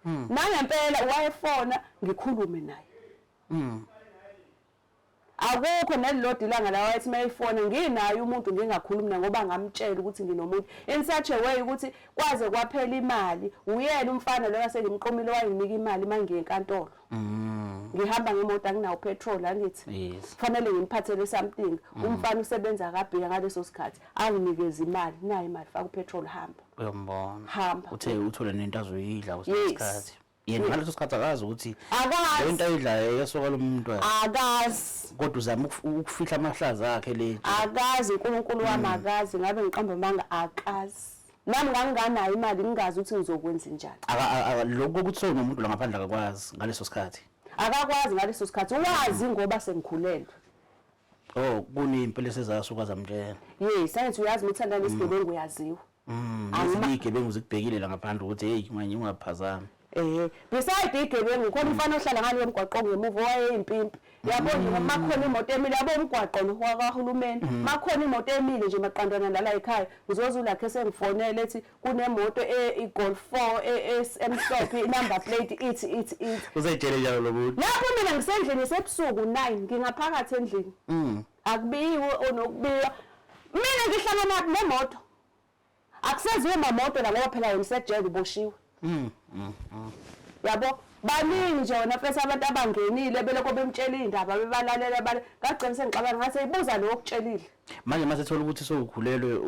[SPEAKER 2] nangempela wayefona ngikhulume naye akukho nelilodi ilanga la wayethi mayifona nginayo umuntu ngingakhulumi naye ngoba ngamtshela ukuthi nginomuntu in such a way ukuthi kwaze kwaphela imali uyena umfana lo wasengimqomile wayinika imali mangiye enkantolo ngihamba ngemoto anginawo petrol angithi kufanele ngimphathele something umfana usebenza kabheka ngaleso sikhathi anginikeza imali nayo imali faka upetrol hamba
[SPEAKER 3] uyambona
[SPEAKER 2] hamba
[SPEAKER 3] uthe uthole nento azoyidla kusikhathi yena ngaleso sikhathi akazi ukuthi
[SPEAKER 2] akazi
[SPEAKER 3] lento ayidlayo yasoka lo muntu
[SPEAKER 2] akazi
[SPEAKER 3] kodwa uzama ukufihla amahlaza akhe le
[SPEAKER 2] akazi uNkulunkulu wami akazi ngabe ngiqamba manga akazi nami nganganayo imali ngingazi ukuthi ngizokwenza njani
[SPEAKER 3] lokho ukuthi sonomuntu la ngaphandle akakwazi ngaleso sikhathi
[SPEAKER 2] akakwazi ngaleso sikhathi wazi ngoba sengikhulelwe
[SPEAKER 3] kunimpilo sezasuka zamtshela
[SPEAKER 2] yes ayithi uyazi umthanda nesigebengu uyaziwa
[SPEAKER 3] izigebengu zikubhekile la ngaphandle ukuthi hey manje ungaphazami
[SPEAKER 2] beside igebengu khona umfana ohlala ngalo emgwaqo ngemuva wayeyimpimpi yabona nje makhona imoto emile yabo umgwaqo nohulumeni makhona imoto emile nje maqandana la ekhaya ngizozula ke sengifonela ethi kunemoto eGolf 4 emhlophe number plate ithi
[SPEAKER 3] uzayitshela njalo lo muntu
[SPEAKER 2] lapho mina ngisendlini sebusuku 9 ngingaphakathi endlini akubiwe onokubiwa mina ngihlangana nemoto akuseziwe mamoto la ngoba phela yomsejele uboshiwe yabo baningi nje wona fesa abantu abangenile beloko bemtshela indaba bebalalela ngagcina sengixabana ngase ibuza lo okutshelile
[SPEAKER 3] manje mase thola ukuthi sokukhulelwe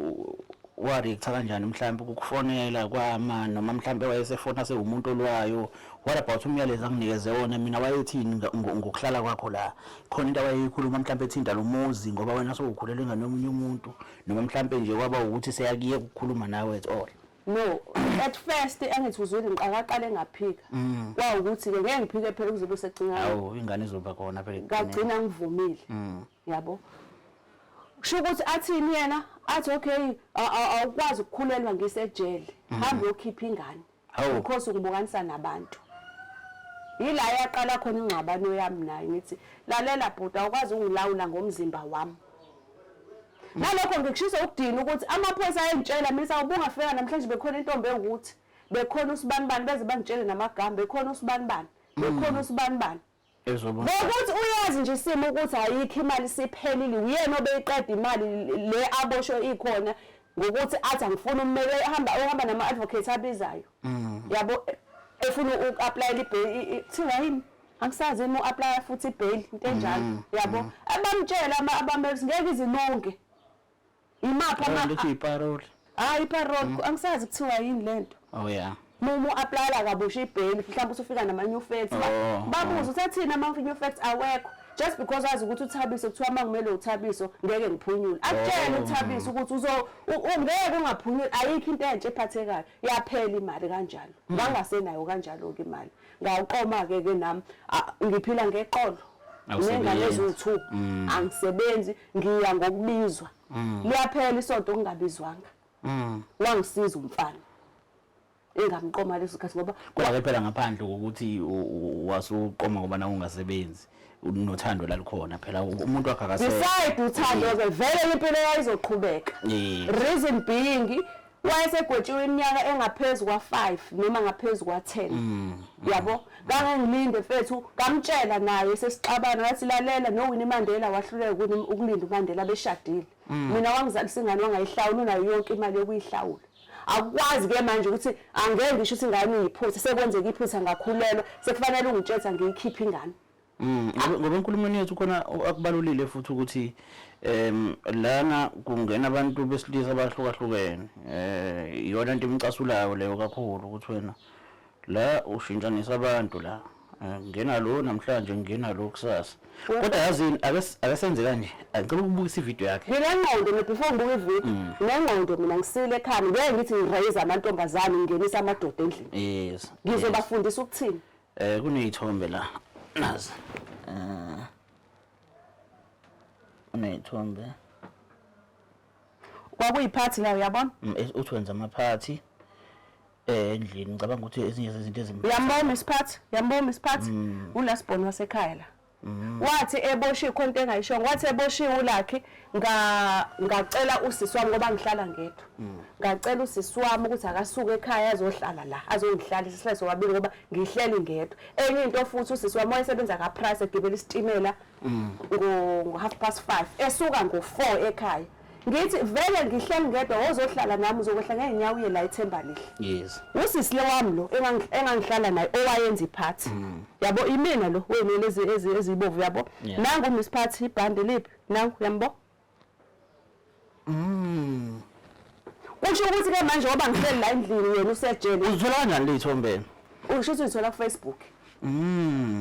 [SPEAKER 3] wareact kanjani mhlawumbe ukufonela kwama noma mhlawumbe wayesefona sewumuntu olwayo what about umyalezo anginikeze wona mina wayethini ngokuhlala kwakho la khona into awayikhuluma mhlawumbe ethinda lo muzi ngoba wena sokukhulelwe ngane omunye umuntu noma mhlawumbe nje kwaba ukuthi seyakiye ukukhuluma nawe at all
[SPEAKER 2] no at first angithi uzwile ngiqaqale ngaphika kwa ukuthi ke ngeke ngiphike phela kuzobe secingana
[SPEAKER 3] awu ingane izoba khona phela
[SPEAKER 2] ngagcina ngivumile yabo kusho ukuthi athini yena athi okay awukwazi ukukhulelwa ngisejele hamba uyokhipha ingane because ngibukanisa nabantu yila yaqala khona ingxabano yami naye ngithi lalela bhuti awukwazi ungilawula ngomzimba wami nalokho ngikushisa ukudina ukuthi amaphoyisa ayengitshela mina sawubunga fika namhlanje bekhona intombi engukuthi bekhona usibanibani beze bangitshele namagama bekhona usibanibani ngokuthi uyazi nje isimo ukuthi ayikho imali siphelile uyena obeyiqeda imali le aboshwe ikhona ngokuthi athi angifuna ummeli ohamba nama-advocate abizayo yabo efuna uku-aplayela ibheli kuthiwa yini angisazi yini u-aplaya futhi ibheli into enjalo yabo abamtshela abameli ngeke izilunge imaphi
[SPEAKER 3] iparole
[SPEAKER 2] hayi iparole angisazi kuthiwa yini lento mumu applyela kabusha ibheli mhlawumbe usufika nama-new facts babuza uthathini ama-new facts awekho just because wazi ukuthi uThabiso kuthiwa mangimele uThabiso ngeke ngiphunyule akutshela uThabiso ukuthi ngeke ungaphunyuli ayikho into entsha ephathekayo yaphela imali kanjalo ngangasenayo kanjalo-ke imali ngawuqoma-ke nami ngiphila ngeqolo nengane eziwu-2 angisebenzi ngiya ngokubizwa liyaphela isonto ngingabizwanga wangisiza umfana engamqoma leso sikhathi ngoba
[SPEAKER 3] kodwa phela ngaphandle kokuthi wasuqoma ngoba nawe ungasebenzi unothando lalikhona phela umuntu wakhe akase
[SPEAKER 2] beside uthando vele impilo yayizoqhubeka reason being wayesegwetshiwe iminyaka engaphezulu kwa5 noma ngaphezulu kwa10 yabo ngangilinde mfethu ngamtshela naye sesixabana wathi lalela noWinnie Mandela wahluleka ukulinda uMandela beshadile mina wangizalisa ingane wangayihlawula unayo yonke imali yokuyihlawula akwazi ke manje ukuthi angeke ngisho ukuthi ingane iyiphutha sekwenzeka iphutha ngakhulelwa sekufanele ungitshetha ngiyikhiphe ingane
[SPEAKER 3] ngoba enkulumweni yethu khona akubalulile futhi ukuthi lana kungena abantu besilisa abahlukahlukene iyona into imcasulayo leyo kakhulu ukuthi wena la ushintshanisa abantu la ngena lo namhlanje ngena lo kusasa kodwa yazini akasenze kanje angicela ukubukisa ivideo yakhe
[SPEAKER 2] nginengqondo before ngibuka ivideo nengqondo mina ngisile ekhaya ngeke ngithi ngiraise amantombazane ngingenisa amadoda endlini
[SPEAKER 3] yes
[SPEAKER 2] ngizobafundisa ukuthini
[SPEAKER 3] kuneyithombe la nazi kuneyithombe
[SPEAKER 2] kwakuyiphathi la uyabona
[SPEAKER 3] uthi wenza amaphathi endlini ngicabanga ukuthi ezinye zezinto
[SPEAKER 2] yambona isiphathi ulasibhoni wasekhaya la wathi eboshiwe khona into engayishongo wathi eboshiwe ulakhi ngacela usisi wami ngoba ngihlala ngedwa ngacela usisi wami ukuthi akasuke ekhaya azohlala la azongihlalisa sihlale sobabili ngoba ngihleli ngedwa enye into futhi usisi wami wayesebenza kaPrice egibela isitimela ngo5:30 esuka ngo4 ekhaya ngithi vele ngihleli ngedwa wozohlala nami uzokwehla ngeenyawo uye la eThemba lihle
[SPEAKER 3] yes
[SPEAKER 2] usisi le wami lo engangihlala naye owayenza iphathi yabo imina lo wenele ezibovu yabo nangu misiphathi ibhande liphi nangu yambo kusho ukuthi ke manje ngoba ngihleli la endlini yena usejele
[SPEAKER 3] uzithola kanjani leyithombe
[SPEAKER 2] usho ukuthi ngithola ku Facebook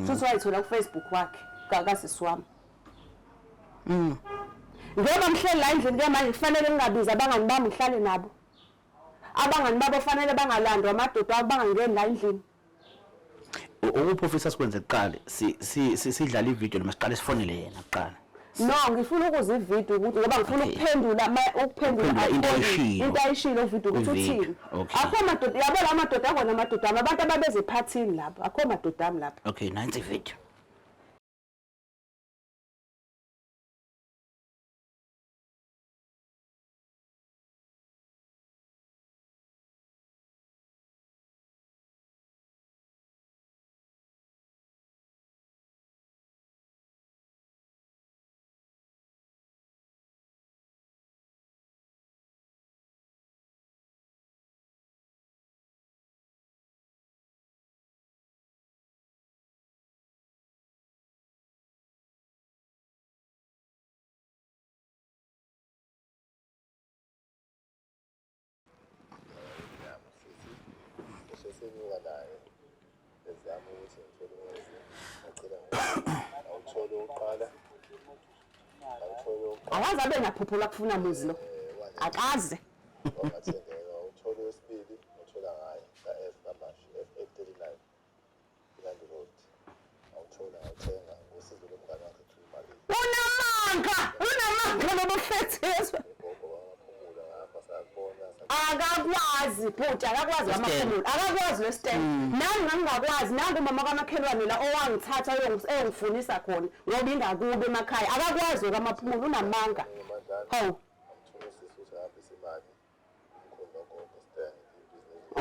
[SPEAKER 2] futhi wayithola ku Facebook wakhe kasisi wami ngoba ngihleli la endlini ke manje kufanele ngingabiza abangani bami ngihlale nabo abangani babo fanele bangalandwa amadoda abangangeni la endlini
[SPEAKER 3] ukuprofessor sikwenze kuqala sidlala ivideo noma siqale sifonele yena kuqala
[SPEAKER 2] no ngifuna ukuza ivideo ukuthi ngoba ngifuna ukuphendula into ayishilo ivideo ukuthi uthini akho amadoda yabo la amadoda akona amadoda abantu ababeze phathini lapha akho amadoda ami lapha
[SPEAKER 3] okay nansi ivideo
[SPEAKER 2] awazi abe ngaphuphula kufuna muzi lo akaze
[SPEAKER 4] uthole wesibili uthola ngayo ka-F F39 Iland Road awuthola awuthenga ngosizo lomngane wakhe imali
[SPEAKER 2] unamanga lobufethezwe akakwazi bhuti akakwazi amaphumulo akakwazi lesistand nami ngangakwazi nangu mama kamakhelwane la owangithatha eyongifunisa khona ngoba ingakube emakhaya akakwazi amaphumulo unamanga hawu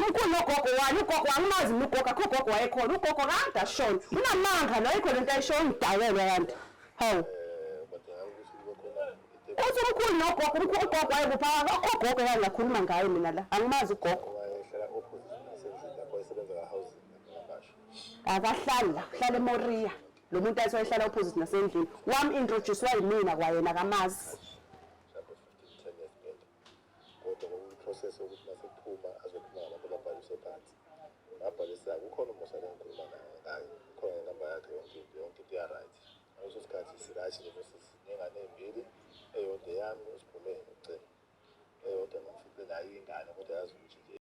[SPEAKER 2] umkhulu nogogo wani ugogo angimazi ugogo akho ugogo wayekhona ugogo kade ashona unamanga lo ayikho lento ayisho ngidakelwa kanti hawu uthi umkhulu nogogo ugogo wayekupha akho ugogo kangakhuluma ngayo mina la angimazi ugogo akahlala hlala eMoria lo muntu ayehlala opposite nasendlini wami introduce wayimina kwayena kamazi
[SPEAKER 4] process ukuthi mase kuphuma azophuma abantu ababhalise phansi ngabhalisa kukhona umusa la ngikhuluma naye khona inamba yakhe yonke into ya right ngaleso sikhathi sirashi leso sinyengane embili eyodwa yami usiphume ucela eyodwa ngomfihle nayo ingane kodwa yazi ukuthi nje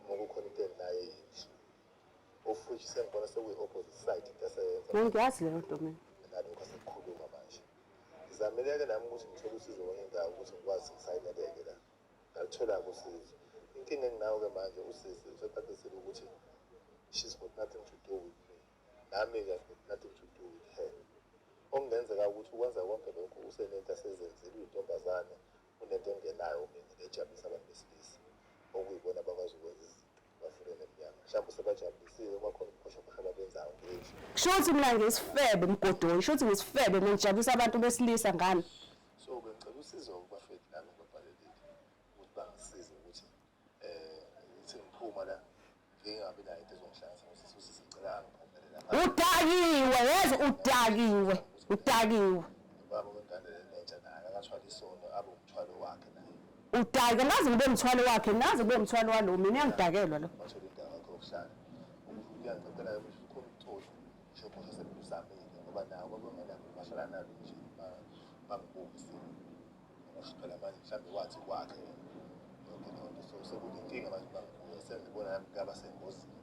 [SPEAKER 4] ngokukhona into naye ofuthi sengibona sekuyi-opposite side into
[SPEAKER 2] ngiyazi leyo nto mina
[SPEAKER 4] nalokho sekukhuluma manje ngizamele-ke nami ukuthi ngithole usizo kwenye indawo ukuthi ngikwazi ngisayineleke la ngalithola-ke usizo inkinga enginayo-ke manje usizo useqaqisile ukuthi she's got nothing to do with me nami-ke I've got nothing to do with her okungenzeka ukuthi ukwenza konke lokhu usenento asezenzile uyintombazane unento engenayo mina lejabulisa abantu besilisa okuyibona abakwazi ukwenza izinto bafune nemnyama mhlawumbe sebajabulisile kwakhona ubukhosha abenzayo ngisho
[SPEAKER 2] kusho ukuthi mina ngisifebe mgodoyi kusho ukuthi ngisifebe ngijabulisa abantu besilisa ngani
[SPEAKER 4] so bengicela usizo kubafethu nami ngibabhalelile ukuthi bangisize ukuthi ngithi ngiphuma la ngingabi nayo into ezongihlanganisa ngosisi sicela ngiphumelela
[SPEAKER 2] udakiwe yeza udakiwe
[SPEAKER 4] baba wengane lentsha naye akathwala isono abe umthwalo wakhe naye
[SPEAKER 2] udake ngaze ngibe umthwalo wakhe naze kube umthwalo walo mina ngidakelwa lo
[SPEAKER 4] bathole indawo yakhe yokuhlala uyangicela ukuthi ukhona umtholi ngisho phose sebuzamile ngoba nawo babengenabo bahlala nalo nje bangibukisi ngosiphela manje mhlawumbe wathi kwakhe yonke lonto so sekunenkinga manje bangibuye sengibona nami ngaba sengozini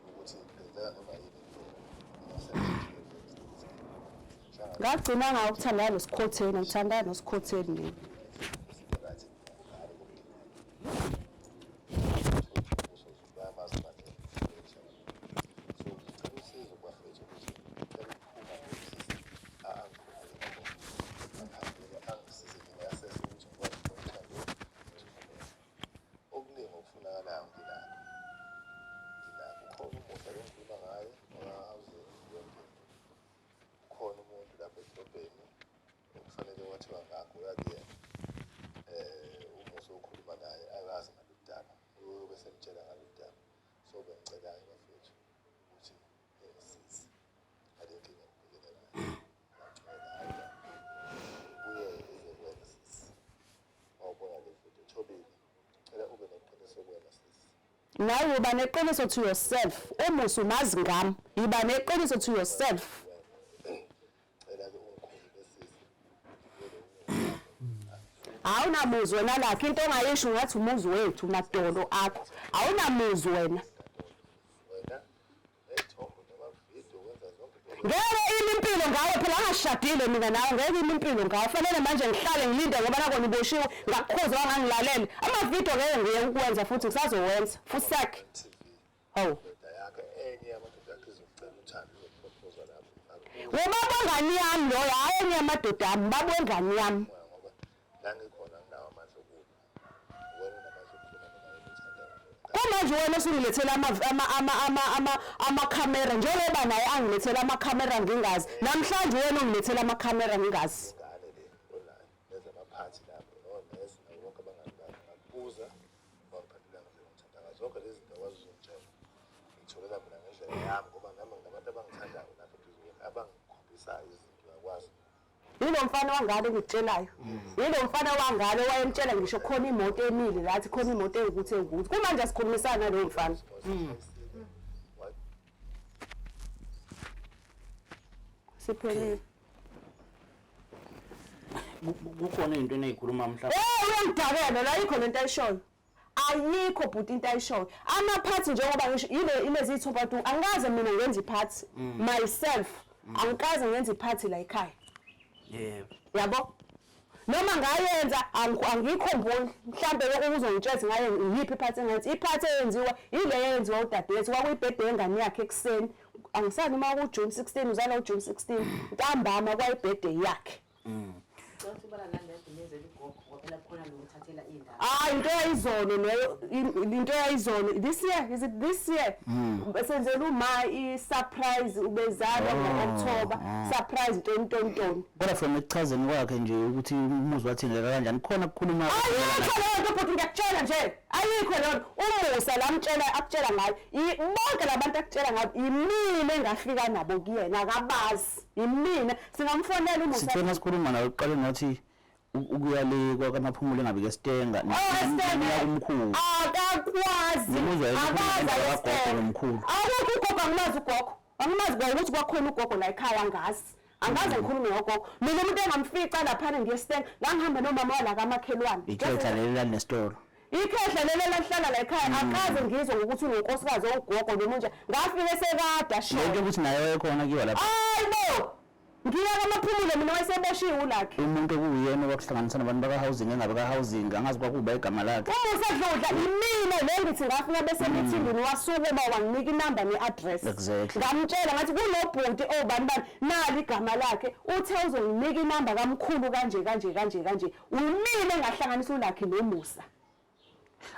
[SPEAKER 4] ukuthi ngenzeka noma yini
[SPEAKER 2] ngagcina ngawukuthandana nosikhotheni ngithandana nosikhotheni mina nawe uba neqiniso to yourself umusu umazi ngami yiba neqiniso to yourself awunamuzi wena lakho into ongayisho ngathi umuzi wethu madolo akho awunamuzi wena ngeke impilo ngawe phela angashadile mina nawe ngeke impilo ngawe fanele manje ngihlale ngilinde ngoba nakho niboshiwe ngakukhuza wangangilalele amavidiyo ngeke ngiye ukwenza futhi ngisazowenza futhi sakhe hawu ubaba ngani yami lo hayi enye amadoda ami baba wengani yami manje wena usungilethela ama-camera njengoba naye angilethela ama-camera ngingazi namhlanje wena ungilethela ama-camera ngingazi
[SPEAKER 4] ingane le onayo leza amaphathi lapho nonesi nabo bonke abangani bakhe ngakubuza wangiphendula ngendlela engithanda ngazo zonke lezi zinto akwazi ukuzitshela ngitholela mina ngendlela yami ngoba nami nginabantu abangithandayo lapha eduze abangikhombisayo izinto ngakwazi
[SPEAKER 2] yilo mfana wangane ngikutshelayo yilo mfana wangane wayemtshela ngisho khona imoto emile lathi khona imoto ekuthi kumanje asikhulumisana lo mfana siphelile
[SPEAKER 3] kukhona into enayikhuluma mhlawumbe
[SPEAKER 2] uyangidakela la yikho lento ayishoyo ayikho bhuti into ayishoyo amaphathi njengoba ngisho ilezi ithopatu angikaze mina ngenza iphathi myself angikaze ngenza iphathi la ekhaya
[SPEAKER 3] yebo
[SPEAKER 2] yabo noma ngayenza angikhombuli mhlambe ukuzongitshela ngaye yiphi iphathi engathi iphathi eyenziwa ile yenziwa udadewethu kwakuyibhede yengane yakhe ekseni angisani uma kuJune 16 uzala uJune 16 ntambama kwayibhede yakhe into yayizolo leyo into yayizolo this year is it this year senzela uma i-surprise ubezalwa ngo-October surprise tontontoni
[SPEAKER 3] kodwa from ekuchazeni kwakhe nje ukuthi umuzi wathindeka kanjani khona kukhuluma
[SPEAKER 2] ayikho leyo nto futhi ngiyakutshela nje ayikho leyo umusa lamtshela akutshela ngayo bonke labantu akutshela ngayo imina engafika nabo kuyena akabazi imina singamfonela umusa
[SPEAKER 3] sithena sikhuluma nawe uqale ngathi ukuya le kwamaphumulo engabe ke Stenga kumkhulu
[SPEAKER 2] akakwazi
[SPEAKER 3] akazi umkhulu
[SPEAKER 2] awukho ugogo angimazi ugogo angimazi ukuthi kwakhona ugogo la ekhaya angazi ngikhulume ngogogo mina umuntu engamfica lapha ngiyeStenga ngangihamba nomama wala kamakhelwane
[SPEAKER 3] ikhetha leli nesitolo
[SPEAKER 2] ikhehla lelo lahlala la ekhaya akaze ngizwe ngokuthi unonkosikazi ogogo noma nje ngafike sekade asho
[SPEAKER 3] lento ukuthi nayo ekhona kiwa lapha
[SPEAKER 2] ayibo ngiya kamaphumulo mina wayeseboshiwe ulakhe
[SPEAKER 3] umuntu okuyena wakuhlanganisa nabantu baka-housing engabe ka-housing angazi kwakuba igama lakhe
[SPEAKER 2] umusadludla imina lengithi ngafika bese mithingini wasukuma wanginika inamba ne-address ngamtshela ngathi kunobhuti obani nali igama lakhe uthe uzonginika inamba kamkhulu kanje umina engahlanganisa ulakhe nomusa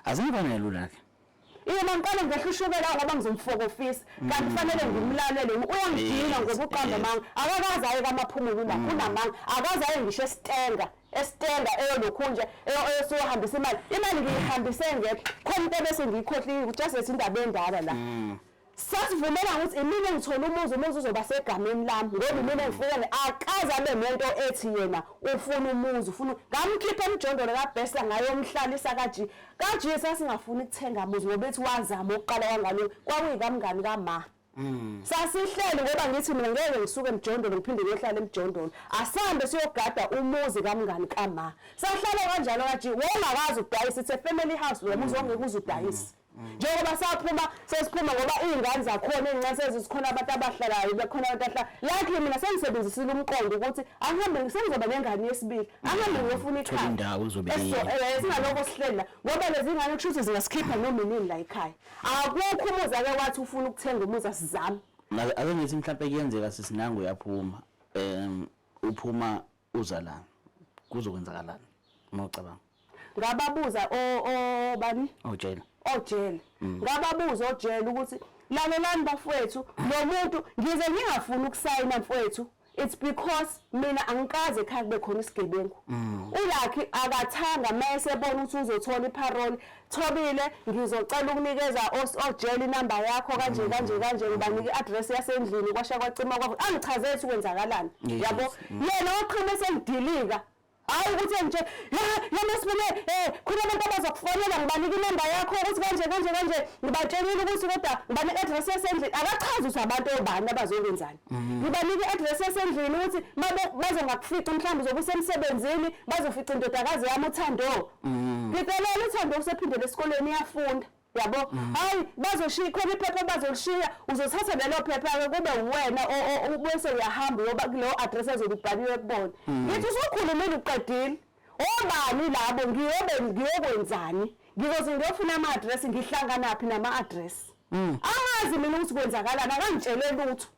[SPEAKER 3] azingafanele ulakhe
[SPEAKER 2] yena ngicela ngehla ushukela ngoba ngizomfokofisa kanti kufanele ngimlalele uyangidina ngoba uqamba manga akakazi aye kamaphumulo la kunamanga akazi aye ngisho eStenga eyolokhunje eyosuhambisa imali ngiyihambise ngeke khona into bese ngiyikhohliwe just indaba endala la sasivumela ukuthi imina ngithola umuzi uzoba segameni lami ngoba imina ngifike akaze abe nento ethi yena ufuna umuzi ufuna ngamkhipha emjondolo kaBhesa ngayomhlalisa kaji sasingafuni ukuthenga umuzi ngoba ethi wazama ukuqala kangalo kwakuyikamngani kama sasihleli ngoba ngithi mina ngeke ngisuke emjondolo ngiphinde ngiyohlala emjondolo asambe siyogada umuzi kamngani kama sahlala kanjalo kaji wongakazi udayisa it's a family house lo muzi ongeke uzudayisa njengoba sesiphuma ngoba iy'ngane zakhona ey'ncane sezikhona abantu abahlalayo bekhona abantu ahlala lakini mina sengisebenzisile umqondo ukuthi angihambe sengizoba nengane yesibili angihambe ngiyofuna ikhaya singaloko sihlela ngoba lezi ngane kusho ukuthi zingasikhipha noma inini la ekhaya akukho umuzi ake wathi ufuna ukuthenga umuzi asizame
[SPEAKER 3] ake ngithi mhlawumbe kuyenzeka sisinango uyaphuma uphuma uzalana kuzokwenzakalani uma ucabanga
[SPEAKER 2] ngababuza bani
[SPEAKER 3] ojela
[SPEAKER 2] ngababuza ojela ukuthi lalelani bafowethu lo muntu ngize ngingafuni ukusayina mfowethu it's because mina angikaze ekhaya kube khona isigebengu ulakhi akathanga mase ebona ukuthi uzothola iparole Thobile ngizocela ukunikeza ojela inamba yakho kanje ngibanike i-address yasendlini kwasha kwacima kwabo angichazele ukuthi kwenzakalani yabo yena waqhuma sengidilika hayi ukuthi nje yamasibile khona abantu abazokufonela ngibanika inamba yakho ukuthi kanje ngibatshelile ukuthi kodwa ngibane i-address yasendlini akachazi ukuthi abantu obani abazokwenzani ngibanika i-address yasendlini ukuthi bazongakufica mhlawumbe uzobe usemsebenzini bazofica indodakazi yami uThando ngicela uThando usephindele esikoleni iyafunda yabo hayi bazoshiya khona iphepha bazolishiya uzothatha lelo phepha kube wena ubese uyahamba yoba kuleyo address ezobibhaliwe kubona ngithi usukhulumile uqedile obani labo ngiyokwenzani ngizothi ngiyofuna ama-address ngihlanganaphi nama-address angazi mina ukuthi kwenzakalani akangitshele lutho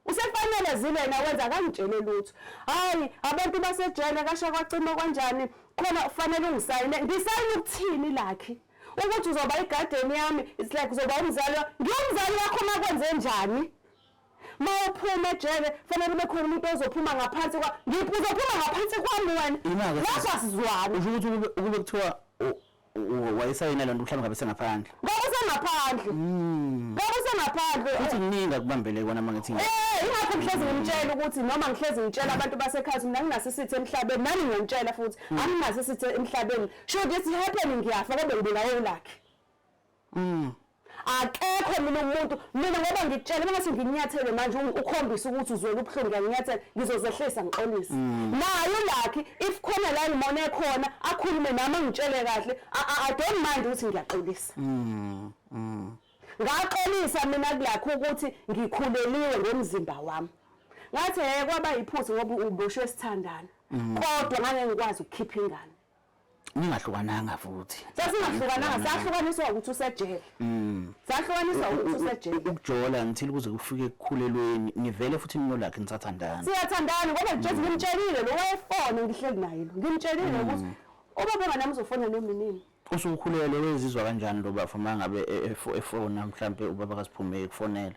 [SPEAKER 2] usefanele zilena wenza akangitshele lutho hayi abantu basejele kasha kwacima kanjani khona kufanele ungisayine ngisayine ukuthini lakhi ukuthi uzoba igarden yami it's like uzoba umzali ngiyomzali wakho makwenze njani mawuphuma ejele fanele ube khona umuntu ozophuma ngaphansi uzophuma ngaphansi kwami wena lapha sizwana
[SPEAKER 3] usho ukuthi ukube kuthiwa wayesayina lento mhlawumbe ngabe sengaphandle futhi kuningi akubambele kona mangithi
[SPEAKER 2] ingakho ngihlezi ngimtshela ukuthi noma ngihlezi ngitshela abantu basekhaya mina nginaso isithi emhlabeni nami ngiyamtshela futhi anginaso isithi emhlabeni should it happen ngiyafa kodwa ngibulawo lakhe akekho mina ngoba ngitshela mase nginyathele manje ukhombisa ukuthi uzwela ubuhlungu ngiyanyathela ngizozehlisa ngixolise nayo lakhe if khona la ngimone khona akhulume nami ngitshele kahle I don't mind ukuthi ngiyaxolisa ngaxolisa mina kulakho ukuthi ngikhuleliwe ngomzimba wami ngathi kwaba iphuthu ngoba uboshwe sithandana kodwa ngeke ngikwazi ukukhipha ingane
[SPEAKER 3] ningahlukananga futhi
[SPEAKER 2] sasingahlukananga sahlukaniswa ukuthi usejele sahlukaniswa ukuthi usejele
[SPEAKER 3] ukujola ngithile kuze kufike ekukhulelweni nivele futhi nino lakhe nisathandana
[SPEAKER 2] siyathandana ngoba nje ngimtshelile lo wayefona ngihleli naye lo ngimtshelile ukuthi ubaba nami uzofona nominini
[SPEAKER 3] usukhulele wezizwa kanjani lo bafa mangabe efona mhlambe ubaba kaSiphumile kufonela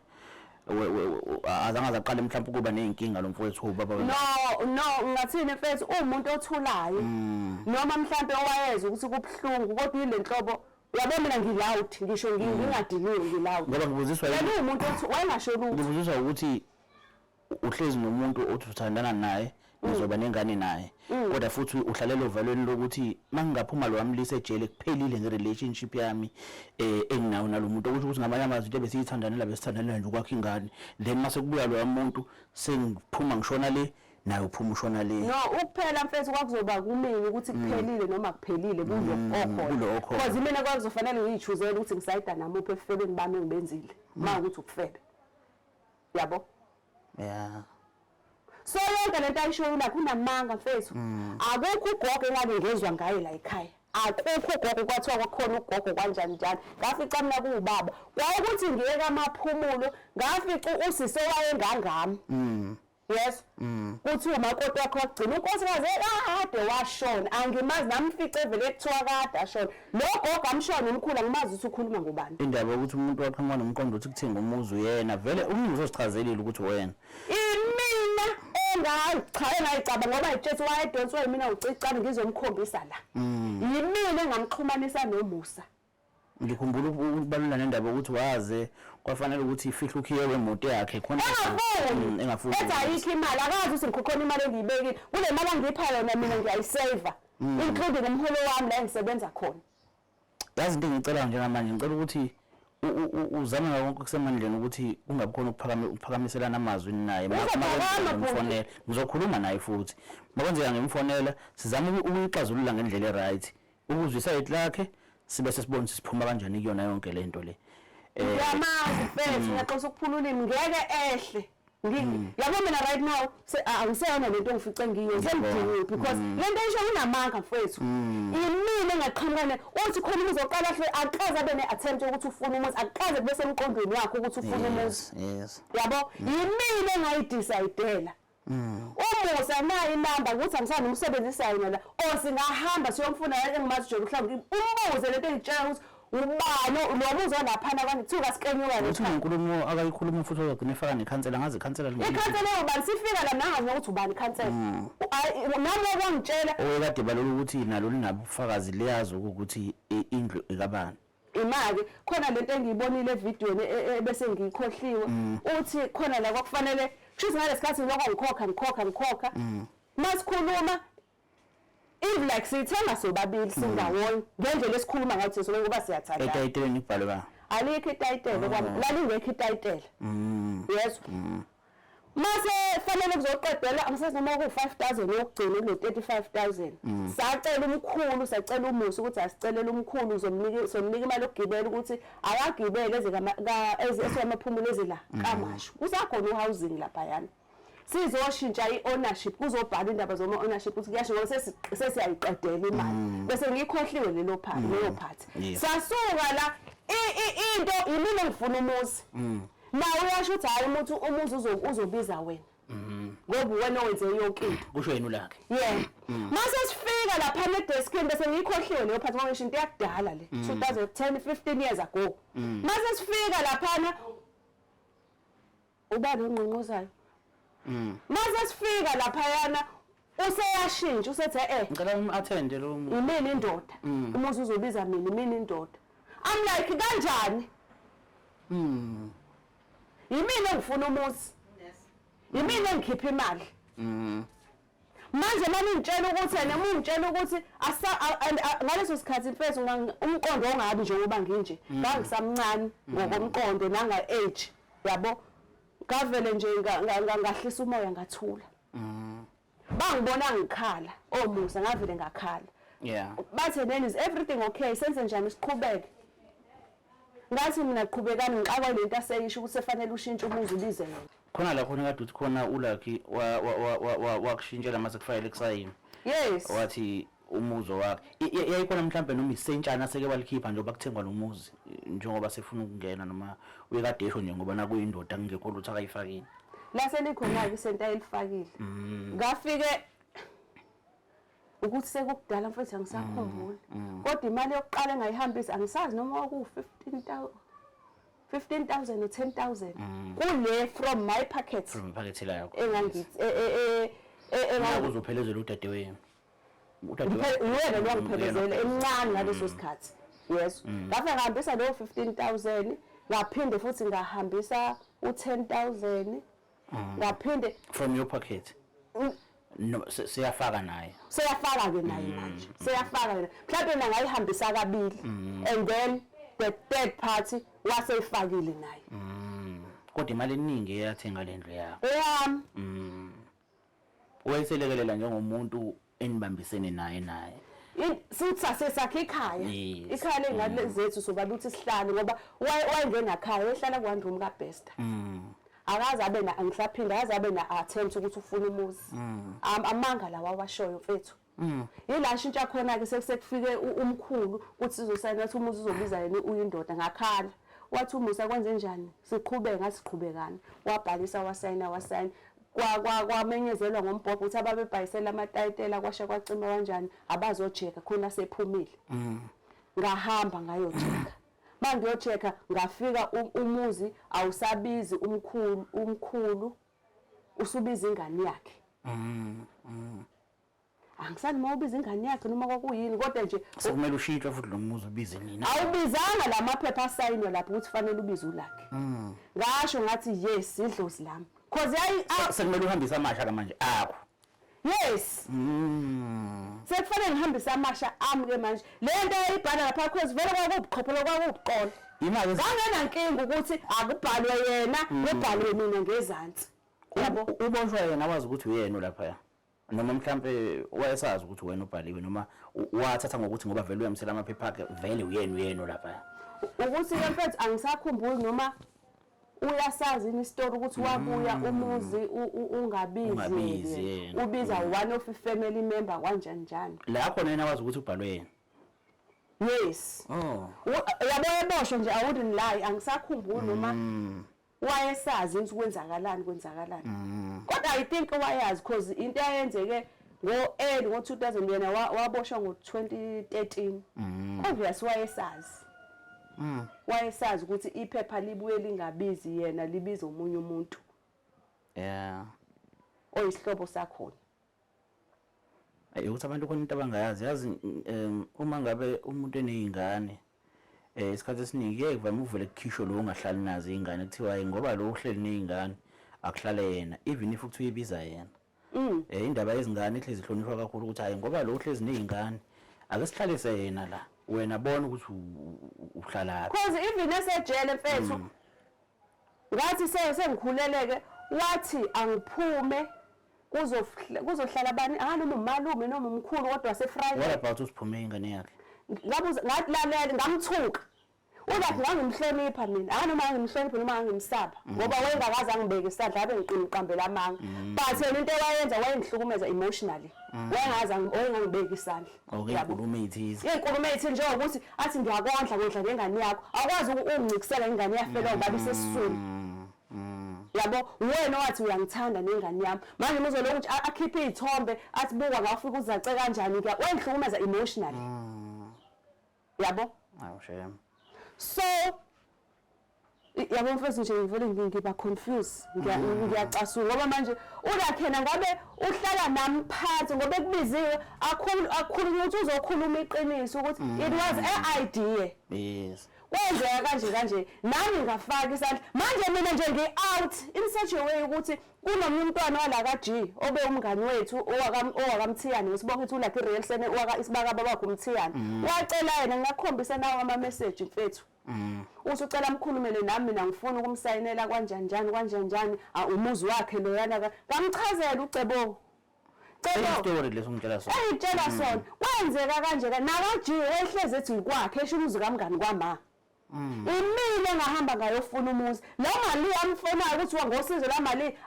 [SPEAKER 3] azange aqale mhlawumbe kuba nezinkinga lo mfowethu ubaba
[SPEAKER 2] no ngathini mfethu umuntu othulayo noma mhlawumbe owayeza ukuthi kubhlungu kodwa ile nhlobo yabo mina ngiloud ngisho ngingadiliwe ngiloud
[SPEAKER 3] ngoba ngibuziswa
[SPEAKER 2] yena umuntu othi wayengasho lutho
[SPEAKER 3] ngibuziswa ukuthi uhlezi nomuntu othi uthandana naye uzoba nengane naye kodwa futhi uhlalela uvalweni lokuthi mangingaphuma lo wamlisa ejele kuphelile ngerelationship yami enginawo nalomuntu ukuthi ngamanye amazwi into besiyithandanela besithandanela nje ukwakha ingane then mase kubuya lo muntu sengiphuma ngishona le naye uphuma ushona le
[SPEAKER 2] no ukuphela mfethu kwakuzoba kumini ukuthi kuphelile noma kuphelile kulo okho because mina kwakuzofanele ngiyichuzele ukuthi ngisayida namuphi efebeni bami ngibenzile mawukuthi ukufebe yabo so yonke lento ayishoyo la kunamanga mfethu akukho ugogo engabe ngezwe ngaye la ekhaya akukho ugogo kwathiwa kwakhona ugogo kanjani njani ngafica mina kuubaba kwawukuthi ngiyeka amaphumulo ngafica usise wayengangami yes kuthi umakoti wakho wagcina unkosikazi kade washona angimazi namfice evele ekuthiwa kade ashona lo gogo amshona umkhulu angimazi ukuthi ukhuluma ngobani
[SPEAKER 3] indaba ukuthi umuntu waqhamuka nomqondo ukuthi kuthenga umuzi uyena vele umuzi osichazelile ukuthi wena
[SPEAKER 2] mina engayicaba ngoba itshethi wayedonswa mina ucicane ngizomkhombisa la yimina engamxhumanisa noMusa
[SPEAKER 3] ngikhumbula ukubalula nendaba ukuthi waze kwafanele ukuthi ifihle ukhiye wemoto yakhe khona
[SPEAKER 2] engafuni ethi ayikho imali akazi ukuthi ngikhokhona imali engiyibekile kule mali angipha yona mina ngiyayisave including umholo wami la engisebenza khona
[SPEAKER 3] yazi into engicela njengamanje ngicela ukuthi uzame ngakho kusemandleni ukuthi kungabi khona ukuphakamiselana amazwi naye manje ngizokhuluma naye futhi makwenzeka ngimfonela sizame ukuyixazulula ngendlela eright ukuzwisa ithi lakhe sibe sesibona siphuma kanjani kuyona yonke lento le
[SPEAKER 2] yamazi mfethu ngiyaxoxa ukuphulula imi ngeke ehle yabo mina right now angiseyona lento engifice ngiyo sengidiniwe because lento isho unamanga mfethu yimina engaqhamukane uthi khona umuzi oqala hle akaze abe neattempt ukuthi ufune umuzi akaze kube semqondweni wakhe ukuthi ufune umuzi yabo yimina engayidecidela umusa nayi inamba ukuthi angisana umsebenzisa yona la singahamba siyomfuna engimazi nje mhlawumbe umbuze lento engitshela ukuthi ubani lo muzo laphana kwangithuka sikenyuka
[SPEAKER 3] ukuthi uNkulunkulu akayikhuluma futhi uzogcina efaka nekhansela ngaze ikhansela
[SPEAKER 2] ikhansela ubani sifika la nangazi ukuthi ubani ikhansela nami kwangitshela
[SPEAKER 3] okade balolu ukuthi nalo linabo ubufakazi liyazi ukuthi indlu ekabani
[SPEAKER 2] imali khona lento engiyibonile evidweni bese ngiyikhohliwe uthi khona la kwakufanele kusho ngalesikhathi lokho ngikhokha masikhuluma if like sithenga sobabili singawona ngendlela esikhuluma ngathi so ngoba siyathanda
[SPEAKER 3] etayiteleni ibhalwe ba
[SPEAKER 2] alikho itayitela kwami lalingekho itayitela yes mase fanele kuzoqedela angisazi noma ku 5000 yokugcina kulo 35000 sacela umkhulu sacela umusa ukuthi asicelela umkhulu somnika imali yokugibela ukuthi akagibele ezamaphumulo ezila kamasho kusakhona uhousing lapha yana sizoshintsha iownership kuzobhala indaba zoma ownership ukuthi kuyasho ngoba sesiyayiqedela imali bese ngikhohliwe leyo part sasuka la into yimina ngifuna umuzi nawe uyasho ukuthi hayi umuzi uzobiza wena ngoba wena owenze yonke into
[SPEAKER 3] kusho yena ulakhe
[SPEAKER 2] mase sifika ngifika lapha edeskini bese ngiyikhohliwe leyo part ngisho into yakudala le 2010 15 years ago mase sifika lapha uba nongqonqozayo mase sifika lapha yana useyashintsha usethi
[SPEAKER 3] ngicela umattend lo
[SPEAKER 2] imini indoda umuzi uzobiza mina imini indoda I'm like kanjani yimina engifuna umuzi yimina engikhipha imali manje manje ngitshela ukuthi noma ungitshela ukuthi ngaleso sikhathi mfethu umqondo ongabi njengoba nginje ngangisamncane ngokomqondo nanga age yabo ngavele nje ngahlisa umoya ngathula bangibona ngikhala omusa ngavele ngakhala bathe then is everything okay senze njani siqhubeke ngathi mina qhubekani ngiqaba lento aseyisho ukuthi sefanele ushintshe umuzi ubize yena
[SPEAKER 3] khona la khona kade uthi khona uLucky wakushintshela mase kufayile kusayini
[SPEAKER 2] yes
[SPEAKER 3] wathi umuzo wakhe yayikhona mhlambe noma isentshana seke walikhipha nje bakuthengwa nomuzi njengoba sefuna ukungena noma uyekadesho nje ngoba nakuyindoda ngekho lutho akayifakini
[SPEAKER 2] la selikhona ke isenta elifakile ngafike ukuthi sekukudala mfethu angisakhumbuli kodwa imali yokuqala engayihambisa angisazi noma kwaku 15,000 or 10,000 kule from my pocket
[SPEAKER 3] la yakho
[SPEAKER 2] engangithi
[SPEAKER 3] uzophelezela udadewenu
[SPEAKER 2] yena lo ngiphelezele emncane ngaleso sikhathi yes ngafika ngihambisa lo 15,000 ngaphinde futhi ngahambisa u10,000 ngaphinde
[SPEAKER 3] from your pocket no siyafaka naye
[SPEAKER 2] seyafaka ke naye manje seyafaka yena mhlawumbe mina ngayihambisa kabili and then the third party waseyifakile naye
[SPEAKER 3] kodwa imali eningi eyathenga lendlu yakho wayeselekelela njengomuntu enibambisene naye
[SPEAKER 2] sithi asesakhe ikhaya ikhaya lengane zethu sobaba uthi sihlale ngoba wayengena ekhaya ehlala kwandrum kaBester akaze abe na angisaphinda akaze abe na attempt ukuthi ufuna umuzi amanga lawa washoyo mfethu yila shintsha khona ke sekufike umkhulu ukuthi sizosayina ukuthi umuzi uzobiza yena uyindoda ngakhala wathi umusa kwenze njani siqhubeke ngathi siqhubekana wabhalisa wasayina kwamenyezelwa ngombhobho ukuthi ababebhayisela amatayitela kwasha kwacima kanjani abazojeka khona sephumile ngahamba ngayojeka mangiyocheka ngafika umuzi awusabizi umkhulu usubiza ingane yakhe angisani mawubiza ingane yakhe noma kwakuyini kodwa nje
[SPEAKER 3] sekumele ushintshwe futhi lo muzi ubize nina
[SPEAKER 2] awubizanga lamaphepha asayinwe lapho ukuthi fanele ubize uLucky ngasho ngathi yes idlozi lami cause
[SPEAKER 3] sekumele uhambisa amasha la manje akho
[SPEAKER 2] yes sekufanele ngihambise amasha ami ke manje lento ayibhala lapha cause vele kwakubuqhophelo kwakubuqola
[SPEAKER 3] imali
[SPEAKER 2] ngangena inkinga ukuthi akubhalwe yena kubhalwe mina ngezansi
[SPEAKER 3] yabo ubonjwa yena wazi ukuthi uyena lapha noma mhlambe wayesazi ukuthi wena ubhaliwe noma wathatha ngokuthi ngoba vele uyamsela amaphepha akhe vele uyena lapha
[SPEAKER 2] ukuthi ke mfethu angisakhumbuli noma uyasazi istory ukuthi wabuya umuzi ungabizi ubiza one of family member kanjani
[SPEAKER 3] la khona yena wazi ukuthi ubhalwe yena
[SPEAKER 2] yes yabeboshwe nje I wouldn't lie angisakhumbuli noma wayesazi ukuthi kwenzakalani kodwa I think wayazi because into ayenzeke ngo-early ngo-2000 yena waboshwa ngo-2013 obvious wayesazi ukuthi iphepha libuye lingabizi yena libiza umunye umuntu oyisihlobo sakhona
[SPEAKER 3] ukuthi abantu khona into abangayazi yazi uma ngabe umuntu eneyingane isikhathi esiningi kuvame uvele kukhishwe lo ungahlali nazo izingane kuthiwa ngoba lo uhleli nezingane akuhlale yena even if ukuthi uyibiza yena indaba yezingane ihlezi ihlonishwa kakhulu ukuthi hayi ngoba lo uhlezi nezingane ake sihlalise yena la wena bona ukuthi uhlala
[SPEAKER 2] because even esejele mfethu ngathi sengikhuleleke wathi angiphume kuzohlala abani noma umalume noma umkhulu kodwa waseFriday
[SPEAKER 3] what about usiphume ingane yakhe
[SPEAKER 2] ngalalela ngamthuka uLucky ngangimhlonipha mina noma ngimhlonipha noma ngimsaba ngoba wayengakaze angibeke isandla abe ngiqina uqambela amanga but yena into wayenza wayengihlukumeza emotionally wayengangibeka isandla
[SPEAKER 3] inkulumo
[SPEAKER 2] ethize njengokuthi athi ngiyakondla ngengane yakho akwazi ukungicikisela ingane yafela ubaba isesiswini yabo wena wathi uyangithanda nengane yami manje muzoloku ukuthi akhiphe izithombe athi buka ngafika uzace kanjani ke wendihlukumeza emotionally yabo
[SPEAKER 3] awushem
[SPEAKER 2] so yabo mfethu nje ngivele ngiba confused ngiyacasuka ngoba manje ulakhena ngabe uhlala nami phansi ngoba ekubiziwe akhulunywa ukuthi uzokhuluma iqiniso ukuthi it was an idea
[SPEAKER 3] yes
[SPEAKER 2] kwenzeka kanje nami ngafaka isandla manje mina nje ngi-out in such a way ukuthi kunomunye umntwana wala ka-G obe umngani wethu owakamthiyane ngesibonga ukuthi ulakhi real sene isibaka wakhe umthiyane wacela yena ngakhombisa nawo ama-message mfethu usucela mkhulumele nami mina ngifuna ukumsayinela kanjani umuzi wakhe loyana ngamchazela uCebo
[SPEAKER 3] story leso ngitshela sona
[SPEAKER 2] eyitshela sona kwenzeka kanje-ke naka-G wehlezi ethi ukwakhe esho umuzi kamngani kwama imile engahamba ngayofuna umuzi lo mali amfonayo ukuthi ngosizo lamali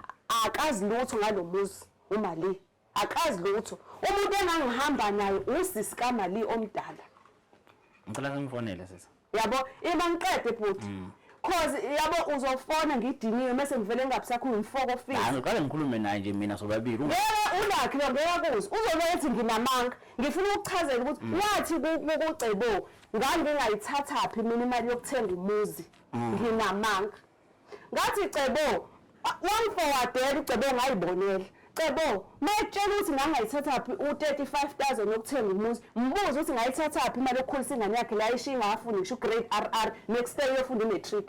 [SPEAKER 2] akazi lutho ngalo muzi umali akazi lutho umuntu engangihamba naye usisi kamali omdala
[SPEAKER 3] ngicela ngimfonele sisa
[SPEAKER 2] yabo ima ngiqede bhuti cause yabo uzofona ngidiniwe mase ngivele ngabusakhuluma umfoko ofisi
[SPEAKER 3] ngiqale ngikhulume naye nje mina sobabili
[SPEAKER 2] ngeke ulakhi lo ngeke kuze uzobethi nginamanga ngifuna ukuchazela ukuthi wathi kuCebo ngangingayithathaphi mina imali yokuthenga umuzi nginamanga ngathi Cebo wangifowardela uCebo ngayibonela Cebo mayitshela ukuthi ngangayithathaphi u35,000 yokuthenga umuzi mbuza ukuthi ngayithathaphi imali yokukhulisa ingane yakhe la ishiya ngafundi ngisho grade RR next day yofunda imatric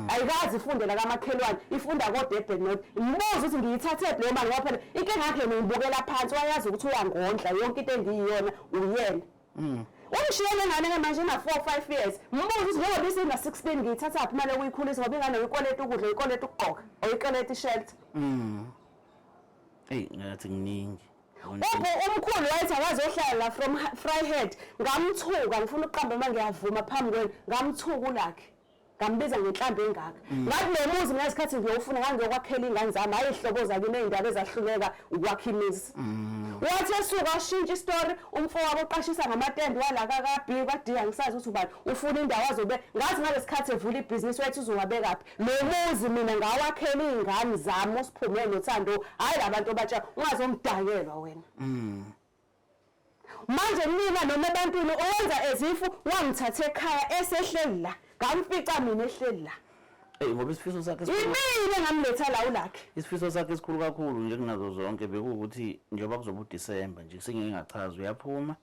[SPEAKER 2] ayikazi ifundela kamakhelwane ifunda kodeded note mbuza ukuthi ngiyithathephi leyo mali ngoba phela inkinga yakhe ngiyibukela phansi wayazi ukuthi uyangondla yonke into engiyiyona uyena ungishiyele ngane manje na 4-5 years mbuza ukuthi ngoba bisina 16 ngiyithathaphi imali yokuyikhulisa ngoba ingane uyikoleta ukudla uyikoleta ukugqoka oyikoleta ishelter
[SPEAKER 3] hey ngathi nginingi
[SPEAKER 2] umkhulu wayethi akazohlala la from Vryheid ngamthuka ngifuna uqamba manje ngiyavuma phambi kwenu ngamthuka ulakhe ngambiza ngenhlambi engaka ngathi lo muzi ngesikhathi ngiyofuna ngangiyokwakhela ingane zami hayi ihlobo zakini ezindaba ezahluleka ukwakha imizi wathi esuka ashintsha istory umfowabo oqashisa ngamatende wala kaB kwadiya ngisazi ukuthi ubani ufuna indawo azobe ngathi ngalesikhathi evula ibhizinisi wethu uzowabekaphi lo muzi mina ngawakhela izingane zami usiphume nothando hayi labantu abatsha ungazomdakelwa wena manje mina noma ebantwini owenza ezifu wangithathe ekhaya esehleli la ngamfica mina ehleli la
[SPEAKER 3] ngoba isifiso sakhe
[SPEAKER 2] imini ngamletha la ulakhe
[SPEAKER 3] isifiso sakhe esikhulu kakhulu nje kunazo zonke bekuwukuthi njengoba kuzoba uDisemba nje sengingachazwa uyaphuma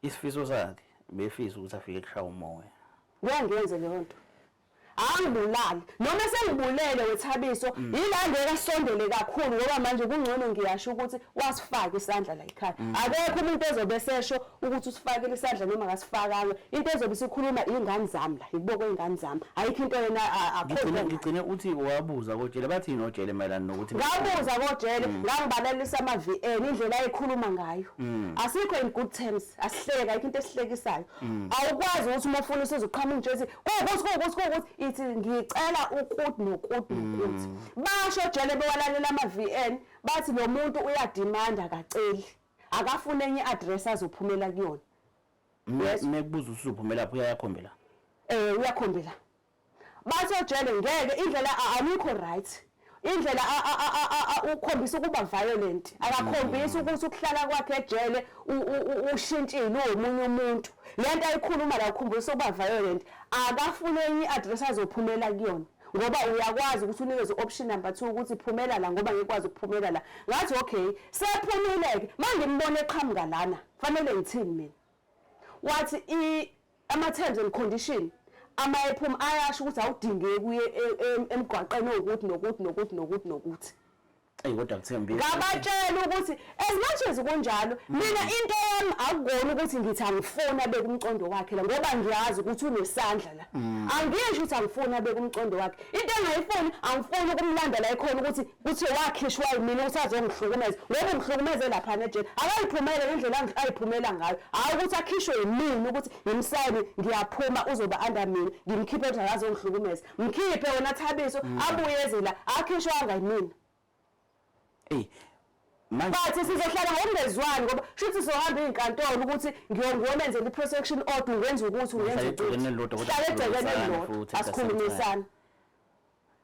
[SPEAKER 3] isifiso sakhe befisa ukuthi afike ekushaya umoya
[SPEAKER 2] ngiyenze leyo nto angibulali noma sengibulele wethabiso yila ngeke asondele kakhulu ngoba manje kungcono ngiyasho ukuthi wasifaka isandla la ekhaya akekho umuntu ezobe sesho ukuthi usifakele isandla noma akasifakanga into ezobe sikhuluma ingane zami la iboko ingane zami ayikho into yena akhona
[SPEAKER 3] ngigcine uthi wabuza koJele bathini oJele mayelana nokuthi
[SPEAKER 2] ngabuza koJele ngangibalalisa ama-VN indlela ayikhuluma ngayo asikho in good terms asihleka ayikho into esihlekisayo awukwazi ukuthi uma ufuna usizoqhamuka nje ukuthi ithi ngicela ukuthi nokuthi basho Jele bewalalela ama-VN bathi lo muntu uyadimanda akaceli akafune enye i-address azophumela kuyona
[SPEAKER 3] mekubuza usuphumela lapho uyakhombela
[SPEAKER 2] uyakhombela bathi Jele ngeke indlela anikho right indlela ukhombisa ukuba violent akakhombisa ukuthi ukuhlala kwakhe ejele ushintshile umunye umuntu lento ayikhuluma la ukhombisa ukuba violent akafune enye i-address azophumela kuyona ngoba uyakwazi ukuthi unikeze option number 2 ukuthi phumela la ngoba ngikwazi ukuphumela la ngathi okay sephumileke manje ngimbone eqhamuka lana fanele ngithini mina wathi ama-terms and condition amayephuma ayasho ukuthi awudingeki kuye emgwaqeni nokuthi
[SPEAKER 3] kodwa kuthembi
[SPEAKER 2] ngabatshela ukuthi as much as kunjalo mina into yami akukona ukuthi ngithi angifuna beke umcondo wakhe la ngoba ngiyazi ukuthi unesandla la angisho ukuthi angifuna beke umcondo wakhe into engayifuni angifuni ukumlanda la ekhona ukuthi kuthi wakhishwa yimina ukuthi azongihlukumeza ngoba ngihlukumeze lapha nejele akayiphumele indlela ayiphumela ngayo hayi ukuthi akhishwe yimina ukuthi ngimsayini ngiyaphuma uzoba under mina ngimkhiphe ukuthi akazongihlukumeza mkhiphe wena Thabiso abuyeze la akhishwanga yimina bathi sizohlala ngokungezwani ngoba shuthi sizohamba inkantolo ukuthi ngiyongomenzela i-protection order ngenza ukuthi ngenza ukuthi hlala egcekeni elilodwa asikhulumisana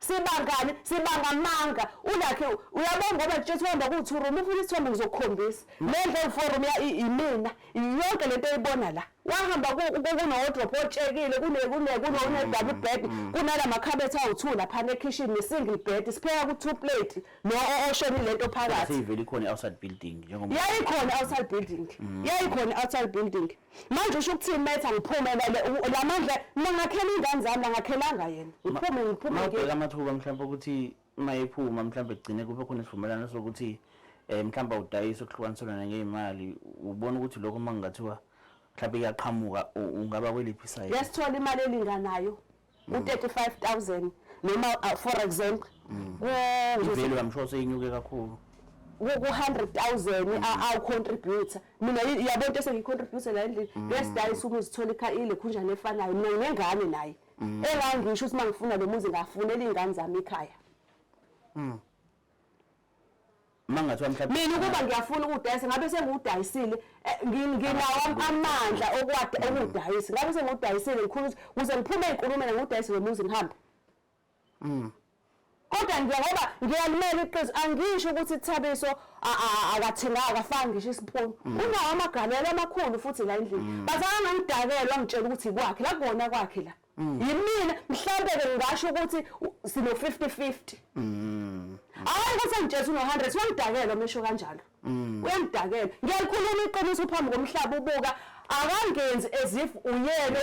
[SPEAKER 2] sibangani sibanga manga ulakhe uyabona ngoba nje sithomba ku2 room ufuna isithombe ngizokukhombisa lendle forum ya imina yonke lento eyibona la wahamba kuno wardrobe otshekile kune double bed kunala makhabethe awu2 lapha ekitchen ne-single bed sipheka ku2 plate no oshoni lento phakathi
[SPEAKER 3] sivele ikhona outside building njengoba
[SPEAKER 2] yayikhona outside building yayikhona outside building manje usho ukuthini metha ngiphume lamandla nangakhela ingane zami ngakhelanga yena ngiphume
[SPEAKER 3] ngeke amathuba mhlawumbe ukuthi mayiphuma mhlawumbe egcine kube khona isivumelano sokuthi mhlawumbe udayisa okuhlukaniselana ngeimali ubona ukuthi lokho mangathiwa mhlawumbe iyaqhamuka ungaba kweliphi side
[SPEAKER 2] yasithola imali elinganayo u35,000 noma for example
[SPEAKER 3] ivelo yamsho seyinyuke kakhulu
[SPEAKER 2] ku100,000 awu contributor mina yabona into sengicontribute la endlini ngesidayisa ukuzithola ikhayile khunjana efanayo mina nengane naye engangisho ukuthi mangifuna lo muzi ngafunela ingane zami ekhaya
[SPEAKER 3] mangathiwa mhlawumbe
[SPEAKER 2] mina ukuba ngiyafuna ukudayisa ngabe sengudayisile nginawo amandla okudayisa ngabe sengudayisile ngikhulu ukuze ngiphume ezinkulumo ngudayise lo muzi ngihambe kodwa ngoba ngiyalimela iqiniso angisho ukuthi Thabiso akathenganga akafanga ngisho isiphumo unawo amagalelo amakhulu futhi la endlini bazanga ngidakela ngitshela ukuthi kwakhe la kubona kwakhe la yimina mhlambe ke ngasho ukuthi sino 50-50 hayi ukuthi ngitshela uno100 uyangidakela mesho kanjalo uyangidakela ngiyalikhuluma iqiniso phambi komhlaba ubuka akangenzi ezif uyena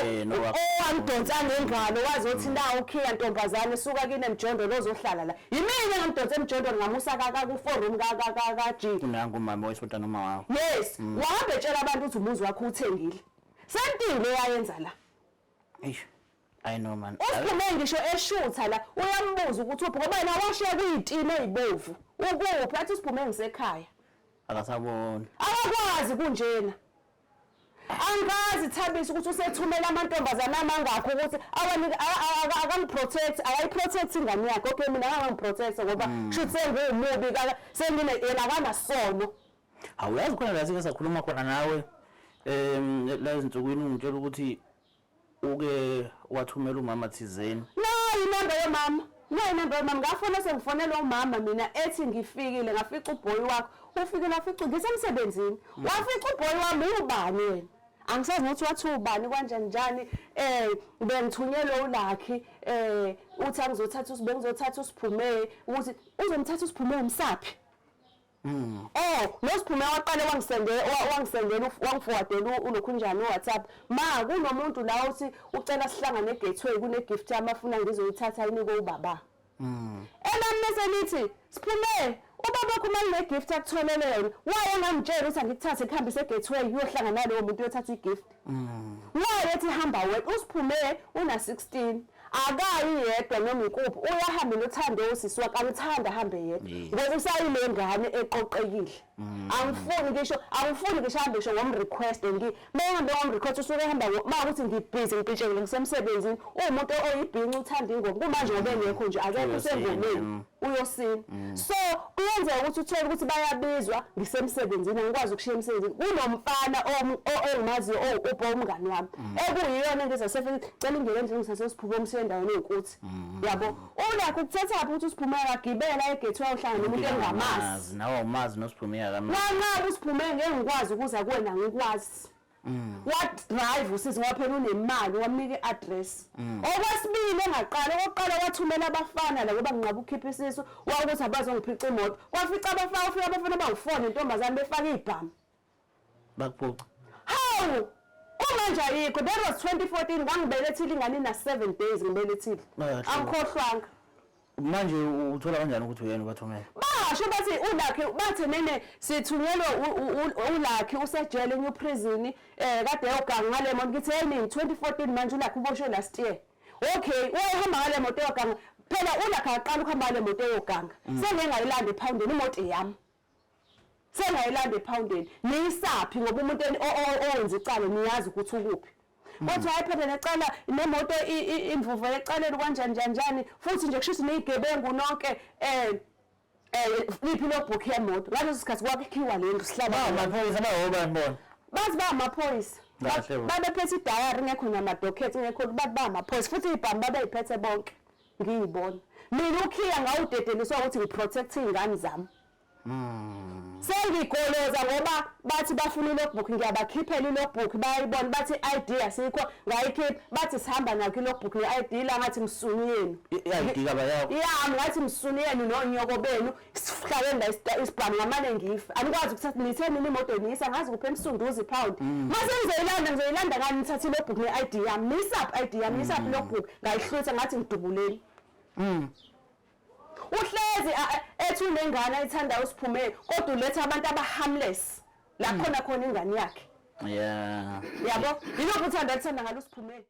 [SPEAKER 2] owangidonsa ngengalo wazothi nawo ukhiya ntombazane suka kine Mjondo lozohlala la yimina ngamdonsa eMjondo ngamusa ku4 room ka
[SPEAKER 3] kunangu mama wesifota noma wawo
[SPEAKER 2] yes wahambe etshela abantu ukuthi umuzi wakho uthengile sentile yayenza la
[SPEAKER 3] eish I know man
[SPEAKER 2] usiphume ngisho eshutha la uyambuza ukuthi uphi ngoba yena washiya kuyitini ezibovu ukuphi athi usiphume ngisekhaya
[SPEAKER 3] akasabona
[SPEAKER 2] akakwazi kunjena angazi Thabiso ukuthi usethumela amantombazana amangakho ukuthi akangiprotect akayiprotect ingane yakhe okay mina akangiprotect ngoba shuthi sengiwumubi sengine yena akanasono
[SPEAKER 3] awuyazi khona la sike sakhuluma khona nawe la izinsukwini ungitshela ukuthi uke wathumela umama thizeni
[SPEAKER 2] nayi inamba yomama ngafuna sengifonela umama mina ethi ngifikile ngafica uboy wakho ufikile afica ngisemsebenzini wafica uboy wami ubani wena angisazi ukuthi wathi ubani kanjani bengithunyelwe ulakhi uthi angizothatha usibengizothatha usiphume ukuthi uzomthatha usiphume umsaphi nosiphume waqale wangisendela wangiforwardela ulokhunjani WhatsApp ma kunomuntu la uthi ucela sihlangane eGateway kune gift amafuna ngizoyithatha inike ubaba elamese lithi siphume ubaba khumali negift akutholele yona waye ngangitshela ukuthi angikuthathe kuhambise eGateway uyohlangana nalowo muntu uyothatha igift waye ethi hamba wena usiphume una 16 akayi yedwa noma ikuphi uyahamba nothando osisi wakhe angithanda hambe yedwa ngoba usayile ngane eqoqekile angifuni ngisho hambe ngomrequest mengihambe ngomrequest usuke ehamba ukuthi ngibhizi ngipitshekile ngisemsebenzini umuntu oyibhinqa uthanda ingoma kumanje ngoba engekho nje akekho usengomeni uyosina so kuyenzeka ukuthi uthole ukuthi bayabizwa ngisemsebenzini ngikwazi ukushiya emsebenzini kunomfana ongimaziyo ubho umngani wami ekuyiyona ngizasefika cela ingene endlini ngisasesiphume endaweni ukuthi yabo ulakho ukuthatha ukuthi usiphume akagibela eGateway uhlangana nomuntu engamazi
[SPEAKER 3] nawo umazi nosiphume yakamama
[SPEAKER 2] nanga usiphume ngeke ngikwazi ukuza kuwena ngikwazi what drive usizi ngoba phela unemali wamnika iaddress okwesibili engaqala oqala wathumela abafana la ngoba nginqaba ukhipha isisu wakuthi abazongiphica imoto kwafica abafana ufika abafana bawu4 nentombazane befaka ibhamu
[SPEAKER 3] bakuphuca
[SPEAKER 2] hawu manje ayikho that was 2014 ngangibelethile ingane na 7 days ngibelethile angikhohlwanga
[SPEAKER 3] manje uthola kanjani ukuthi uyena ubathumela
[SPEAKER 2] basho bathi ulakhe bathi nene sithunyelwe ulakhe usejele eNew Prison kade yoganga ngale moto ngithi hey 2014 manje ulakhe uboshwe last year okay wayehamba ngale moto yoganga phela ulakhe aqala ukuhamba ngale moto yoganga sengengayilanda ePoundeni imoto yami sengayilanda ePoundeni niyisaphi ngoba umuntu owenza icala niyazi ukuthi ukuphi kodwa ayiphethe necala nemoto imvuvo yecaleni kanjani futhi nje kushuthi nezigebengu nonke liphi lobhuki yemoto ngaleso sikhathi kwakhiwa lento sihlaba
[SPEAKER 3] amaphoyisa bawobani bona
[SPEAKER 2] bathi ba amaphoyisa babephethe idiary ngekho namadocket ngekho bathi ba amaphoyisa futhi ibhamu babeyiphethe bonke ngiyibona mina ukhiya ngawudedeliswa ukuthi ngiprotect iy'ngane zami sengigoloza ngoba bathi bafuna i-logbook ngiyabakhiphela i-logbook bayayibona bathi i-ID asikho ngayikhipha bathi sihamba nakho i-logbook ne-ID la ngathi msuni yenu
[SPEAKER 3] i-ID kabayakho
[SPEAKER 2] yami ngathi msuni yenu nonyoko benu sihlale la isibhamu ngamane ngife anikwazi ukuthatha nitheni imoto niyisa ngazi kuphi emsunduzi pound mase ngizoyilanda ngani nithatha i-logbook ne-ID yami nisaphi i-ID yami nisaphi i-logbook ngayihlutha ngathi ngidubuleni uhlezi ethi unengane ayithandayo uSiphumeni kodwa uletha abantu aba-harmless la khona ingane yakhe
[SPEAKER 3] yeah
[SPEAKER 2] yabo yilokhu uthanda ngalo uSiphumeni